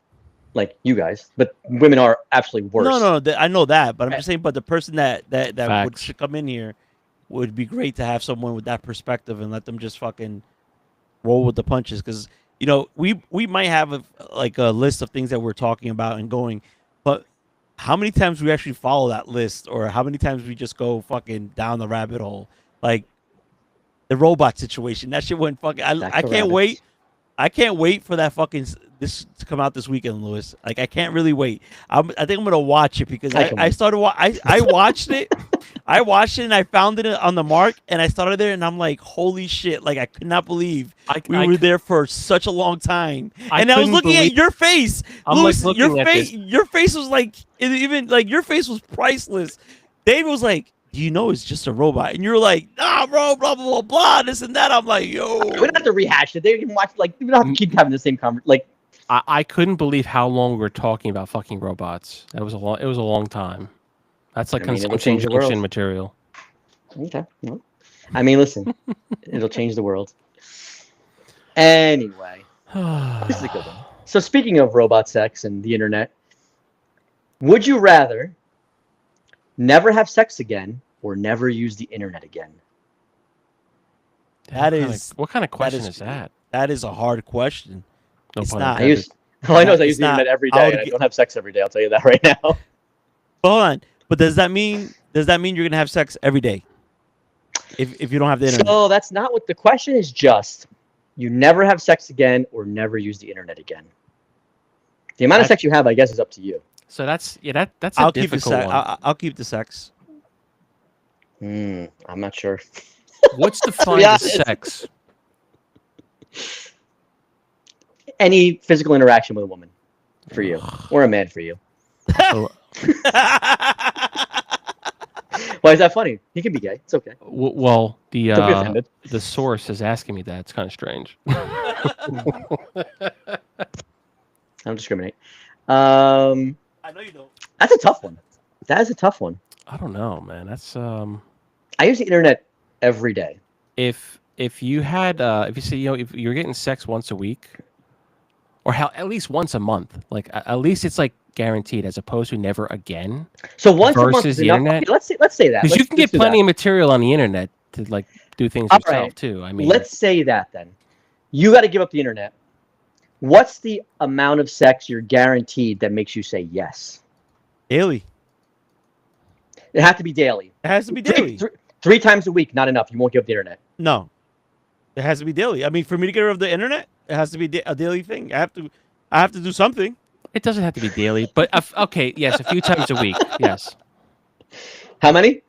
like you guys, but women are absolutely worse. No, I know that, but I'm just saying. But the person that would Facts. should come in here would be great to have someone with that perspective and let them just fucking roll with the punches. Because we might have a list of things that we're talking about and going, but how many times we actually follow that list, or how many times we just go fucking down the rabbit hole, like the robot situation. That shit went fucking. Back I to can't rabbits. wait. I can't wait for that fucking this to come out this weekend, Lewis. Like I can't really wait. I think I'm gonna watch it because I can I wait. started. I watched it. I watched it and I found it on the mark and I started there and I'm like, holy shit! Like I could not believe we were there for such a long time. And I was couldn't looking at believe- your face, I'm, like, Lewis. looking Your at face. this. Your face was like even like your face was priceless. David was like, "Do you know it's just a robot?" And you're like, "Nah, bro, blah blah blah blah, this and that." I'm like, "Yo." We don't have to rehash it. They can watch like we don't have to keep having the same conversation. Like I couldn't believe how long we were talking about fucking robots. It was a long time. That's like I mean, it'll consumption change the world. junction material. okay, well, I mean, listen, it'll change the world. Anyway, this is a good one. So speaking of robot sex and the internet, would you rather never have sex again or never use the internet again? That What kind is- of- what kind of question is- is that? That is a hard question. No It's pun not. I intended. use all I know is I It's use the not- internet every I day. would And I gi- don't have sex every day. I'll tell you that right now. Hold on, but does that mean you're gonna have sex every day? If you don't have the internet, So that's not what the question is. Just you never have sex again or never use the internet again. The amount of sex you have, I guess, is up to you. So that's that's a I'll keep the difficult sex. one. I'll keep the sex. I'm not sure. What's defined as honest. sex? Any physical interaction with a woman for you or a man for you. So, Why is that funny? He can be gay. It's okay. well, Don't be offended. the source is asking me that. It's kind of strange. I don't discriminate. I know you don't. That's a tough one. That is a tough one. I don't know, man. That's I use the internet every day. if you had if you say if you're getting sex once a week, or at least once a month, like at least it's like guaranteed, as opposed to never again. So once a month Versus is the enough. internet? Okay, let's say that. Because you Let's can get do plenty that. of material on the internet to like do things All yourself right. too. I mean, Let's say that then. You got to give up the internet. What's the amount of sex you're guaranteed that makes you say yes? Daily. It has to be daily. It has to be daily. Three times a week, not enough. You won't give up the internet. No, it has to be daily. I mean, for me to get rid of the internet, it has to be a daily thing. I have to do something. it doesn't have to be daily, but okay, yes, a few times a week, yes. How many?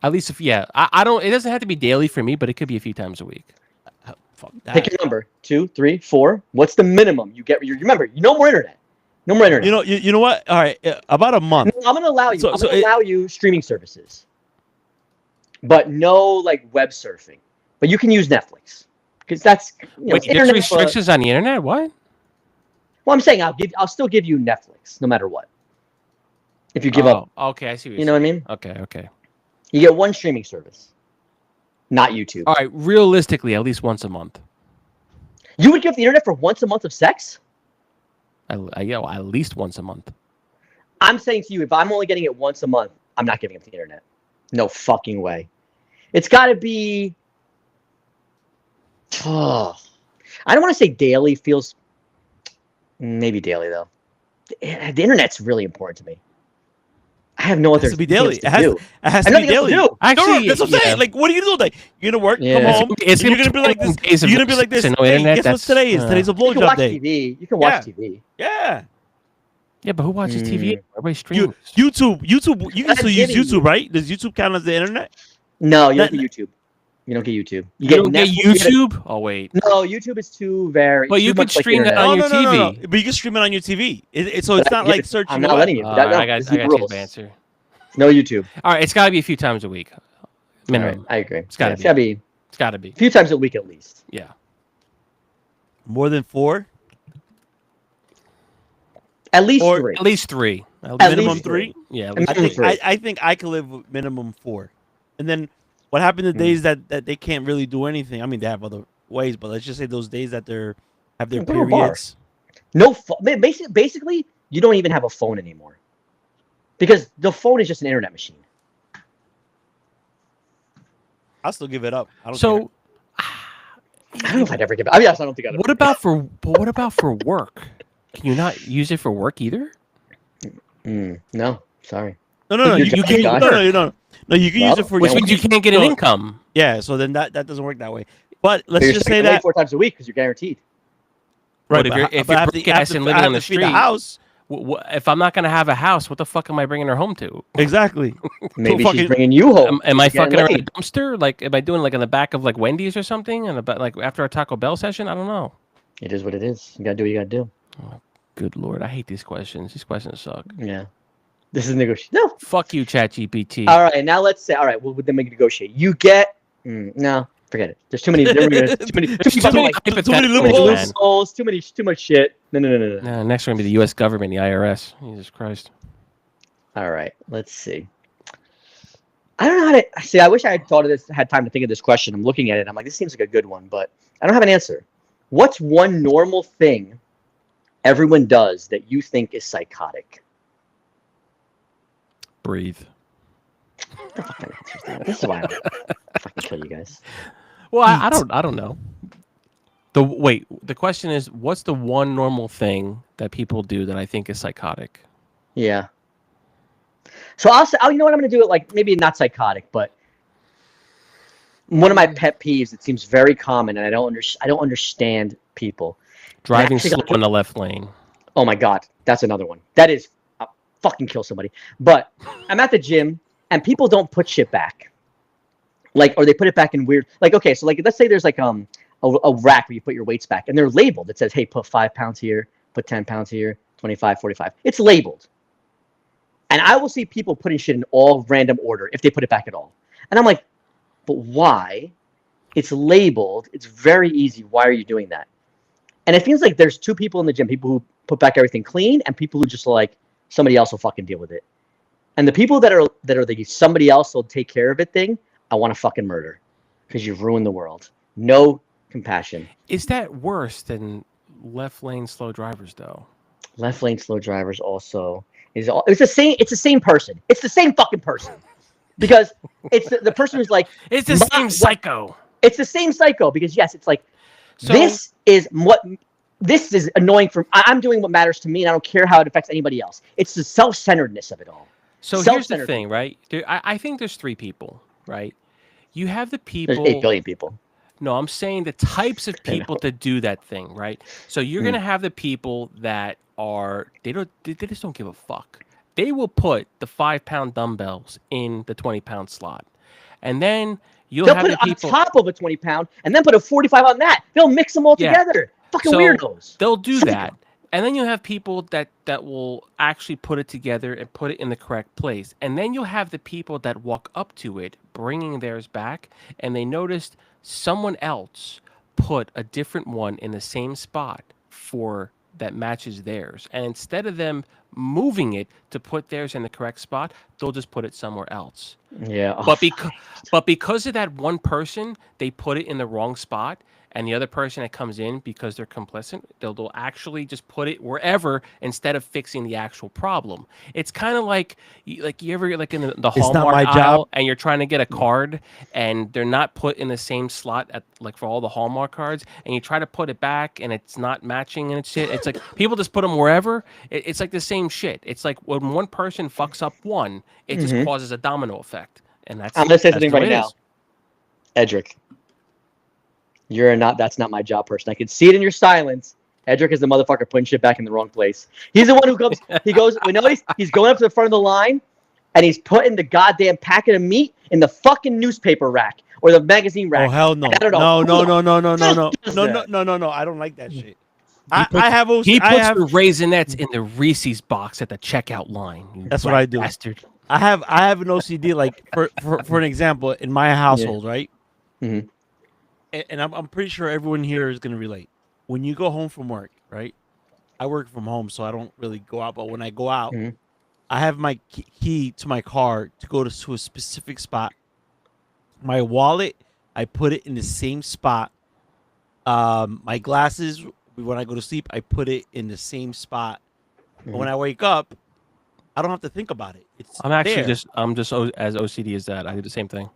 At least if I don't. It doesn't have to be daily for me, but it could be a few times a week. Fuck Pick that. your number. 2, 3, 4. What's the minimum you get? You remember, no more internet. No more internet. You know what? All right, about a month. No, I'm gonna allow you. So- I'm so gonna it- allow you streaming services, but no like web surfing. But you can use Netflix because that's Wait, it's there's internet, restrictions on the internet? What? well, I'm saying I'll still give you Netflix no matter what. If you give up, Okay, I see what you you're know what I mean. saying. Okay. You get one streaming service, not YouTube. All right, realistically, at least once a month. You would give the internet for once a month of sex? At least once a month. I'm saying to you, if I'm only getting it once a month, I'm not giving up the internet. No fucking way. It's got to be. Oh, I don't want to say daily. Feels maybe daily though. The internet's really important to me. I have no It other has to be things daily. to It has, do. it has I to have be nothing else daily. to do. Actually, That's what I'm saying. Like, what are you gonna do? Like, you're gonna work, Yeah. come home, It's and you're gonna be like this. days of You're gonna be like this. sex and no Hey, internet, guess what that's, today is? Today's a You can blowjob watch day. TV. You can watch Yeah. TV. Yeah. Yeah, but who watches TV? Everybody streams. YouTube. You can I'm still use giving you- YouTube, right? Does YouTube count as the internet? No, you don't That- get YouTube. You don't get YouTube. You don't get Netflix, you get- YouTube? Oh wait. No, YouTube is too very. But you too could much like stream that internet. on No, your no, no, no, TV. no. But you can stream it on your TV. So it's not like searching. I'm not away. letting you. I No, got there's you rules. the answer. No YouTube. All right, it's got to be a few times a week, All minimum. right, I agree. It's gotta It's gotta be It's got to be. a few times a week at least. Yeah. More than 4? At least Or- 3. At least 3. At Minimum least 3? Yeah. At I least I Minimum think 3. I think I could live with minimum 4. And then what happened the Hmm. days that they can't really do anything? I mean, they have other ways, but let's just say those days that they're have their Go to a bar. periods. No, basically, you don't even have a phone anymore, because the phone is just an internet machine. I'll still give it up. I don't care. So, I don't know if I'd ever give it. I mean, yes, I don't think I'd. what about for work? Can you not use it for work either? No, sorry. No, You're you just a can guy. no, you can use it for Which your means you can't get an No. income. Yeah, so then that doesn't work that way. But let's You're just staying say awake that 4 times a week because you're guaranteed. But if but you're I- if but you're I have to- broke I have ass to- and I living have on the to feed the street, house. if I'm not gonna have a house, what the fuck am I bringing her home to? Exactly. Maybe fucking- she's bringing you home. Am I You're getting fucking around a laid. dumpster? Like, am I doing like in the back of like Wendy's or something? And about like after a Taco Bell session? I don't know. It is what it is. You gotta do what you gotta do. Good lord, I hate these questions. These questions suck. Yeah. This is negotiation. No. Fuck you, ChatGPT. All right. Now let's say. All right. Well, then we can negotiate. You get. No. Forget it. There's too many. Too many. There's too many fucking, like, too many hypotheticals, loopholes. man. loopholes. Too much shit. No. Nah, next we're gonna be the U.S. government, the IRS. Jesus Christ. All right. Let's see. I don't know how to see. I wish I had thought of this. Had time to think of this question. I'm looking at it. I'm like, this seems like a good one, but I don't have an answer. What's one normal thing everyone does that you think is psychotic? Breathe. This is why I fucking kill you guys. Well, I don't know. The question is, what's the one normal thing that people do that I think is psychotic? Yeah. So I'll say, you know what, I'm going to do it like maybe not psychotic, but one of my pet peeves. It seems very common, and I don't understand people Driving actually slow got- in the left lane. Oh my god, that's another one. That is fucking kill somebody. But I'm at the gym, and people don't put shit back, like, or they put it back in weird. Like, okay, so like let's say there's like a rack where you put your weights back, and they're labeled. It says, hey, put 5 pounds here, put 10 pounds here, 25, 45. It's labeled. And I will see people putting shit in all random order if they put it back at all. And I'm like, but why? It's labeled. It's very easy. Why are you doing that? And it feels like there's two people in the gym, people who put back everything clean and people who just like, somebody else will fucking deal with it. And the people that are the somebody else will take care of it thing, I want to fucking murder because you've ruined the world. No compassion. Is that worse than left lane slow drivers though? Left lane slow drivers also it's the same person. It's the same fucking person. Because it's the person who's like, It's the same psycho. it's the same psycho because yes, it's like, So, this is annoying for I'm doing what matters to me and I don't care how it affects anybody else. It's the self-centeredness of it all. so here's the self-centered thing, right? I think there's 3 people, right? You have the There's people. 8 billion people. No, I'm saying the types of people that do that thing, right? So you're Hmm. gonna have the people that are they just don't give a fuck. They will put the 5-pound dumbbells in the 20-pound slot, and then you'll They'll have put the it on people. top of a 20-pound and then put a 45 on that. They'll mix them all Yeah. together. Fucking So, weirdos. They'll do Psycho. that, And then you have people that will actually put it together and put it in the correct place. And then you'll have the people that walk up to it, bringing theirs back, and they noticed someone else put a different one in the same spot for that matches theirs. And instead of them moving it to put theirs in the correct spot, they'll just put it somewhere else. Yeah. But because of that one person, they put it in the wrong spot, and the other person that comes in because they're complicit, they'll actually just put it wherever instead of fixing the actual problem. It's kind of like you ever like in the It's not Hallmark my aisle, job. and you're trying to get a card, and they're not put in the same slot at like for all the Hallmark cards, and you try to put it back, and it's not matching and shit. It's like people just put them wherever. It's like the same shit. It's like when one person fucks up one, it just causes a domino effect, and that's. I'm gonna say that's something the way right it now. is. Edric, that's not my job person. I can see it in your silence. Edric is the motherfucker putting shit back in the wrong place. He's the one who comes. He goes. We know he's going up to the front of the line, and he's putting the goddamn packet of meat in the fucking newspaper rack or the magazine rack. Oh hell no! I don't No, know. no, no, no, no, no, no, does no, that? no, no, no! I don't like that shit. He puts- I have OC, He I puts have the raisinets in the Reese's box at the checkout line. you That's what rat I do. Bastard. I have an OCD like for an example in my household, right? Mhm. And I'm pretty sure everyone here is gonna relate. When you go home from work, right? I work from home, so I don't really go out. But when I go out, Mhm. I have my key to my car to go to a specific spot. My wallet, I put it in the same spot. My glasses, when I go to sleep, I put it in the same spot. But when I wake up, I don't have to think about it. It's I'm actually there. I'm just as OCD as that. I do the same thing.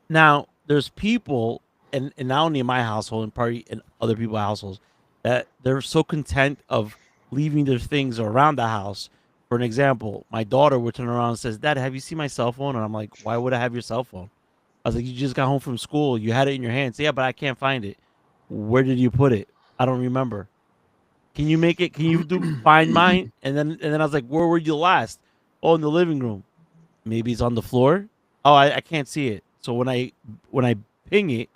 Now, there's people, and not only in my household, and probably in other people's households, that they're so content of leaving their things around the house. For an example, my daughter would turn around and says, "Dad, have you seen my cell phone?" And I'm like, "Why would I have your cell phone?" I was like, "You just got home from school. You had it in your hands." "Yeah, but I can't find it." "Where did you put it?" "I don't remember." "Can you make it? Can you do find mine?" And then I was like, "Where were you last?" "Oh, in the living room." "Maybe it's on the floor." "Oh, I can't see it." So when I ping it,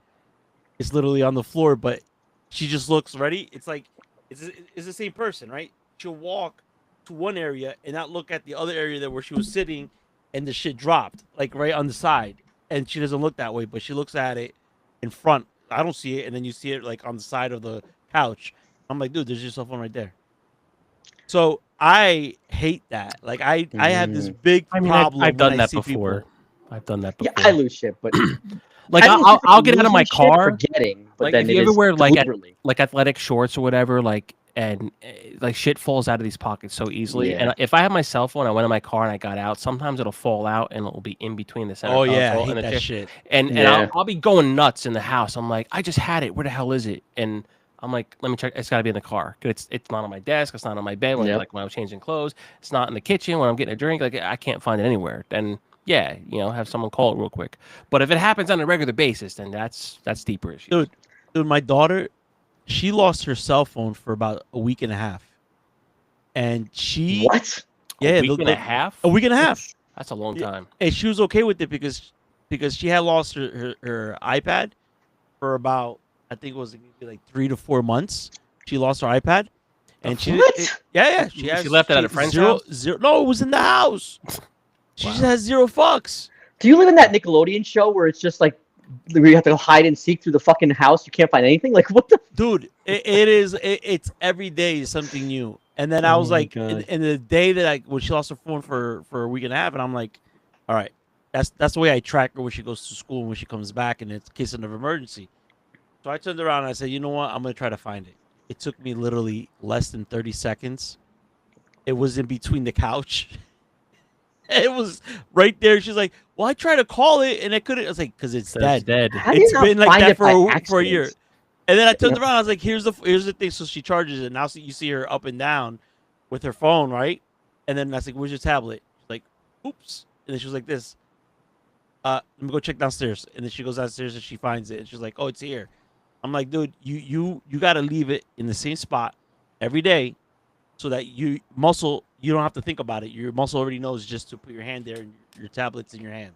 it's literally on the floor, but she just looks ready. It's like it's the same person, right? She'll walk to one area and not look at the other area that where she was sitting, and the shit dropped like right on the side, and she doesn't look that way, but she looks at it in front. I don't see it, and then you see it like on the side of the couch. I'm like, dude, there's your cell phone right there. So I hate that. Like I have this big I mean, problem. I've done when I that see before. people. I've done that Yeah, before. I lose shit, but Like I lose I'll shit for I'll get out of my losing shit, car, forgetting, but like then if it you ever is wear deliberately. like athletic shorts or whatever, like and like shit falls out of these pockets so easily. Yeah. And if I have my cell phone, I went in my car and I got out. Sometimes it'll fall out and it'll be in between the center Oh yeah, I console hate and the that chair. shit. And Yeah. I'll be going nuts in the house. I'm like, I just had it. Where the hell is it? And I'm like, let me check. It's got to be in the car. It's not on my desk. It's not on my bed when Yep. like when I was changing clothes. It's not in the kitchen when I'm getting a drink. Like I can't find it anywhere. Then yeah, have someone call it real quick. But if it happens on a regular basis, then that's deeper issues. Dude, my daughter, she lost her cell phone for about a week and a half, and she What? yeah, a week and a half. a week and a half, That's a long Yeah. time. and she was okay with it because she had lost her iPad for about, I think it was maybe like 3 to 4 months. She lost her iPad, and she What? yeah She left it at a friend's house? Zero, no, it was in the house. She just Wow. has 0 fucks. Do you live in that Nickelodeon show where it's just like where you have to go hide and seek through the fucking house? You can't find anything. Like what the? Dude, it's every day is something new. And then I Oh was my like, God. in the day that when she lost her phone for a week and a half, and I'm like, all right, that's the way I track her when she goes to school and when she comes back, and it's case of emergency. So I turned around and I said, you know what, I'm gonna try to find it. It took me literally less than 30 seconds. It was in between the couch. It was right there. She's like, well, I tried to call it and I couldn't. I was like, because it's So it's dead. dead. How do you It's not been like find that it by for a year. accident? And then I turned Yeah. around. I was like, "Here's the thing." So she charges it. Now you see her up and down with her phone, right? And then I was like, "Where's your tablet?" She's like, "Oops." And then she was like, "This. Let me go check downstairs." And then she goes downstairs and she finds it. And she's like, "Oh, it's here." I'm like, "Dude, you gotta leave it in the same spot every day, so that you don't have to think about it. Your muscle already knows just to put your hand there and your tablet's in your hand."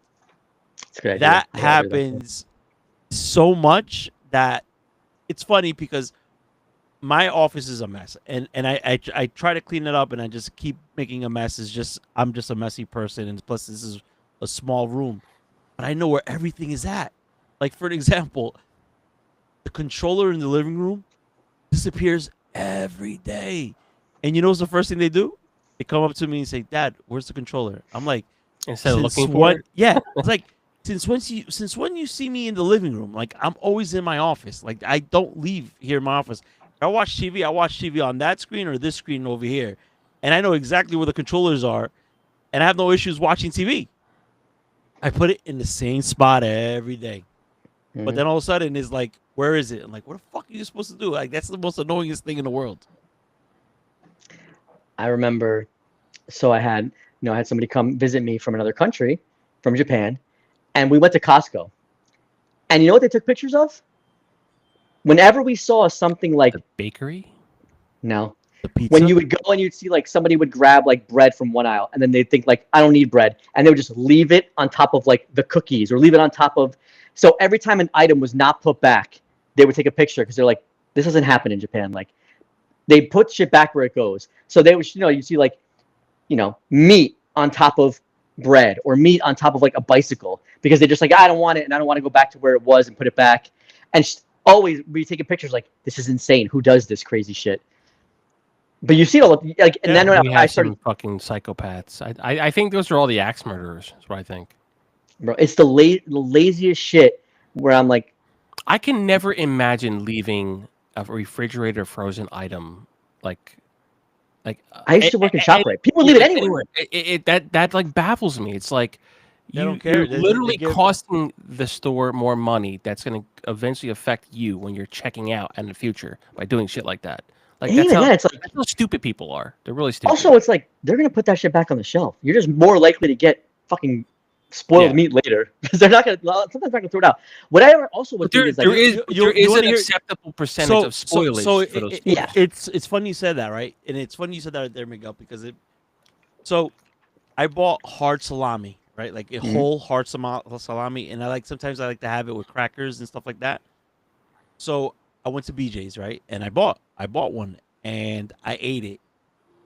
It's a good idea. That Yeah, I'll do that. happens so much that it's funny because my office is a mess, and I try to clean it up, and I just keep making a mess. It's just I'm just a messy person, and plus this is a small room, but I know where everything is at. Like for an example, the controller in the living room disappears every day, and you know what's the first thing they do? They come up to me and say, "Dad, where's the controller?" I'm like, Instead of "Since looking for when?" it, Yeah, it's like since when you see me in the living room? Like I'm always in my office. Like I don't leave here in my office. If I watch TV. I watch TV on that screen or this screen over here, and I know exactly where the controllers are, and I have no issues watching TV. I put it in the same spot every day. But Mhm. then all of a sudden it's like, where is it? I'm like, what the fuck are you supposed to do? Like that's the most annoyingest thing in the world. I remember, so I had somebody come visit me from another country, from Japan, and we went to Costco. And you know what they took pictures of? Whenever we saw something like, the bakery. no, The when pizza. you would go and you'd see like somebody would grab like bread from one aisle and then they'd think like, I don't need bread. And they would just leave it on top of like the cookies or leave it on top of. So every time an item was not put back, they would take a picture because they're like, this doesn't happen in Japan. Like they put shit back where it goes. So they would, you see like, meat on top of bread or meat on top of like a bicycle because they're just like, I don't want it and I don't want to go back to where it was and put it back. And always be taking pictures like, this is insane. Who does this crazy shit? But you see it all like, and Yeah. then when We I have started, some fucking psychopaths. I think those are all the axe murderers. Is what I think. bro, it's the laziest shit where I'm like, I can never imagine leaving a refrigerator frozen item like I used to work in ShopRite. People leave it anywhere. That like baffles me. It's like They don't you're care. They literally give. costing the store more money. That's going to eventually affect you when you're checking out in the future by doing shit like that. Like And even then, it's like, that's how stupid people are. They're really stupid. also, it's like they're gonna put that shit back on the shelf. You're just more likely to get fucking spoiled Yeah. meat later because they're not gonna. Sometimes they're not gonna throw it out. What I also would But think is like, there is you there is wanna an hear- acceptable percentage of spoilage for those. Yeah. It's funny you said that, right? And it's funny you said that there, Miguel, because it. So, I bought hard salami, right? Like a Mhm. whole hard salami, and sometimes I like to have it with crackers and stuff like that. So I went to BJ's, right? And I bought one, and I ate it.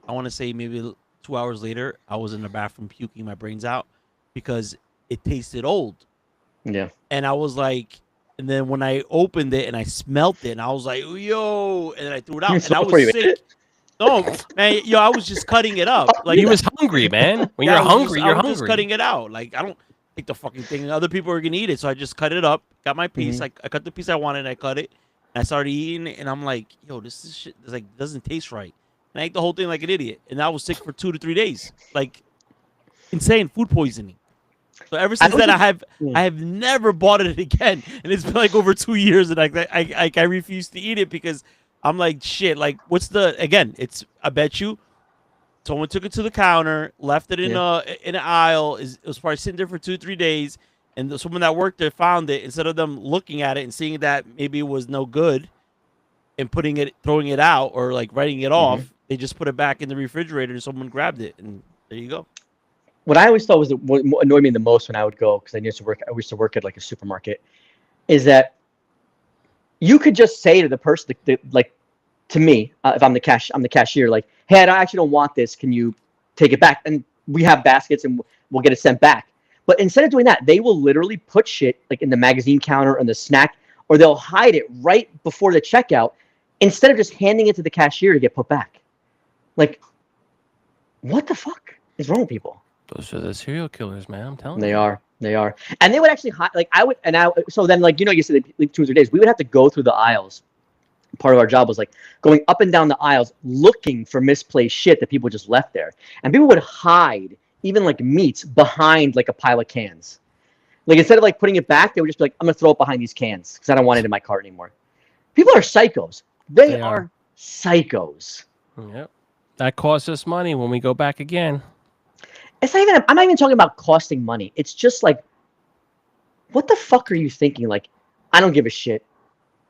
I want to say maybe 2 hours later, I was in the bathroom puking my brains out because it tasted old. yeah, And I was like, and then when I opened it and I smelt it, and I was like, yo, and then I threw it out, you and I smell before was you ate sick. it. No, man, yo, I was just cutting it up. Like He was hungry, man. When yeah, you're hungry, I you're was hungry. just cutting it out. Like I don't take the fucking thing. Other people are gonna eat it, so I just cut it up. Got my piece. Mhm. I cut the piece I wanted. I cut it. And I started eating it, and I'm like, yo, this is shit. This like doesn't taste right. And I ate the whole thing like an idiot. And I was sick for 2 to 3 days. Like insane food poisoning. So ever since then, I have never bought it again, and it's been like over 2 years, and I refuse to eat it because I'm like shit. Like what's the again? It's I bet you someone took it to the counter, left it in an aisle. It was probably sitting there for 2 3 days, and someone that worked there found it. Instead of them looking at it and seeing that maybe it was no good, and throwing it out or like writing it off, they just put it back in the refrigerator, and someone grabbed it, and there you go. What I always thought was what annoyed me the most when I would go because I used to work at like a supermarket, is that you could just say to the person, like to me, if I'm the cashier, like, hey, I actually don't want this. Can you take it back? And we have baskets and we'll get it sent back. But instead of doing that, they will literally put shit like in the magazine counter and the snack, or they'll hide it right before the checkout instead of just handing it to the cashier to get put back. Like, what the fuck is wrong with people? Those are the serial killers, man. I'm telling They you. are. They are. And they would actually hide, like so then like, you said they leave 2 or 3 days. We would have to go through the aisles. Part of our job was like going up and down the aisles looking for misplaced shit that people just left there. And people would hide even like meats behind like a pile of cans. Like instead of like putting it back, they would just be like, I'm gonna throw it behind these cans because I don't want it in my cart anymore. People are psychos. They are psychos. Yep. That costs us money when we go back again. I'm not even talking about costing money. It's just like, what the fuck are you thinking? Like, I don't give a shit.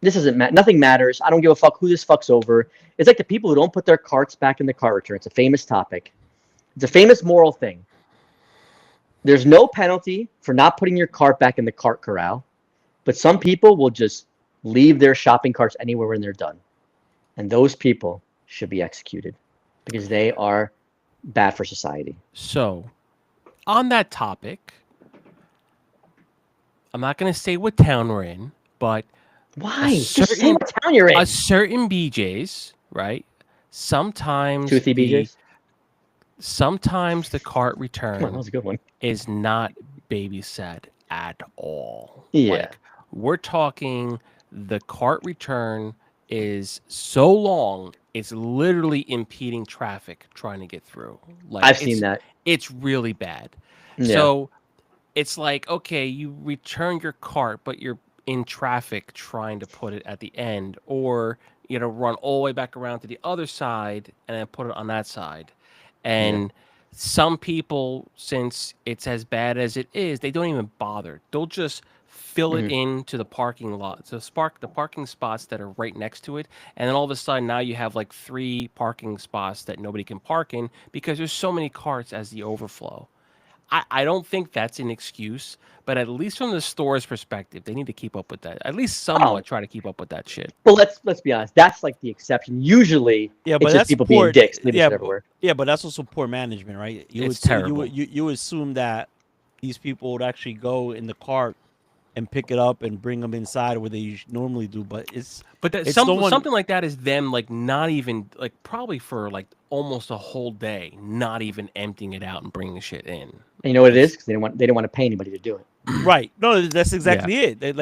This doesn't matter. Nothing matters. I don't give a fuck who this fucks over. It's like the people who don't put their carts back in the cart return. It's a famous topic. It's a famous moral thing. There's no penalty for not putting your cart back in the cart corral, but some people will just leave their shopping carts anywhere when they're done. and those people should be executed because they are bad for society. So, on that topic, I'm not going to say what town we're in, but Why? Just say what town you're in. a certain BJ's, right? Sometimes Toothy BJ's. Sometimes the cart That return was a good one. is not babysat at all. Yeah. Like, we're talking the cart return is so long, it's literally impeding traffic trying to get through. Like, I've seen that. It's really bad. Yeah. So it's like, okay, you return your cart, but you're in traffic trying to put it at the end, or you know, run all the way back around to the other side and then put it on that side. And some people, since it's as bad as it is, they don't even bother. They'll just fill it into the parking lot. So the parking spots that are right next to it. And then all of a sudden now you have like 3 parking spots that nobody can park in because there's so many carts as the overflow. I don't think that's an excuse, but at least from the store's perspective, they need to keep up with that. At least somewhat try to keep up with that shit. Well, let's be honest. That's like the exception. Usually, Yeah, it's but just that's people poor, being dicks, leaving yeah, shit but- everywhere. Yeah, but that's also poor management, right? It's terrible. You assume that these people would actually go in the cart and pick it up and bring them inside where they normally do, but it's But that, It's the one- something like that is them like not even like probably for like almost a whole day, not even emptying it out and bringing the shit in. And you know what it is? Because they didn't want to pay anybody to do it. right. No, that's exactly it. They're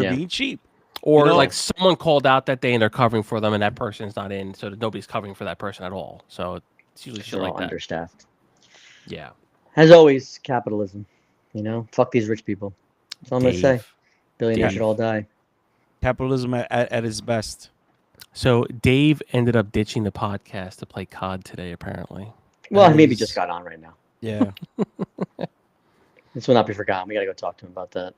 Yeah. being cheap. Or You know- like someone called out that day and they're covering for them and that person's not in, so that nobody's covering for that person at all. So it's usually shit They're like all that. understaffed. Yeah. As always, capitalism. You know, fuck these rich people. That's all I'm gonna say. Dave. Billionaires Dave. should all die. Capitalism at its best. So Dave ended up ditching the podcast to play COD today, apparently. Well, That maybe is- just got on right now. Yeah. This will not be forgotten. We gotta go talk to him about that.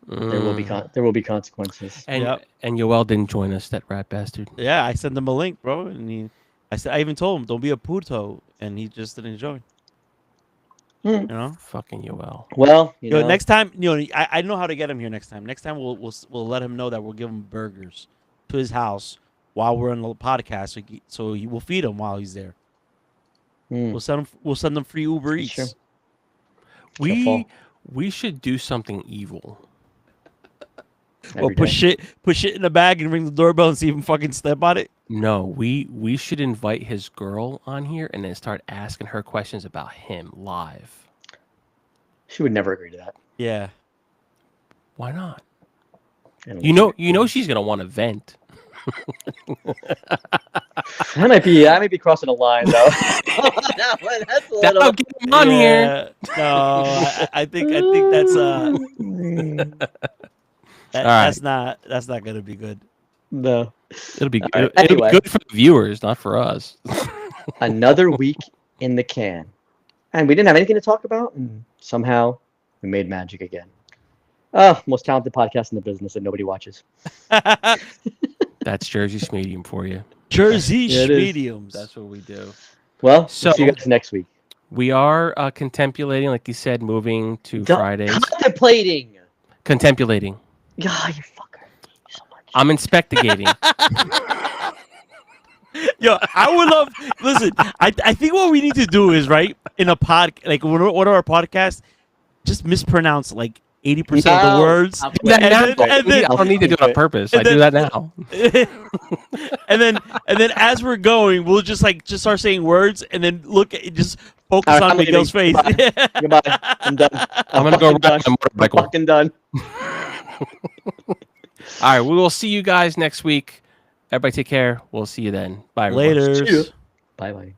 There will be Mm. there will be consequences. And Yep. and Yoel didn't join us, that rat bastard. Yeah, I sent him a link, bro, and I even told him don't be a puto, and he just didn't join. Hmm. You know. Fucking Yoel. Well, you Yo, know, next time, I know how to get him here next time. Next time, we'll let him know that we'll give him burgers to his house while we're on the podcast, so he will feed him while he's there. hmm, We'll send him free Uber Eats. Sure. We should do something evil. Or every put day. shit in a bag and ring the doorbell and see him fucking step on it. No, we should invite his girl on here and then start asking her questions about him live. She would never agree to that. Yeah. Why not? I don't You know she's gonna want to vent. That might be crossing a line though. That's a That'll little. get him on here. Yeah. No, I think that's that's not gonna be good. No. It'll be All right, it'll anyway. be good for the viewers, not for us. Another week in the can, and we didn't have anything to talk about, and somehow we made magic again. Oh, most talented podcast in the business that nobody watches. That's Jersey Schmedium for you. Jersey Yeah, it is. mediums. That's what we do. Well, So- see you guys next week. We are contemplating, like you said, moving to Fridays. Contemplating. Contemplating. God, you fucker. So much. I'm inspectigating. Yo, I would love. Listen, I think what we need to do is right in a like one of our podcasts, just mispronounce like 80% of the No. words, I'll Do that And now. then- and then- I don't need to do it on purpose. I and do then- that now. and then as we're going, we'll just start saying words, and then just focus All right, on I'm leaving. Miguel's face. Goodbye. Goodbye. I'm done. I'm gonna go fucking ride done. my I'm motorbike. fucking done. All right, we will see you guys next week. Everybody take care. We'll see you then. Bye, everyone. Later. See you. Bye bye.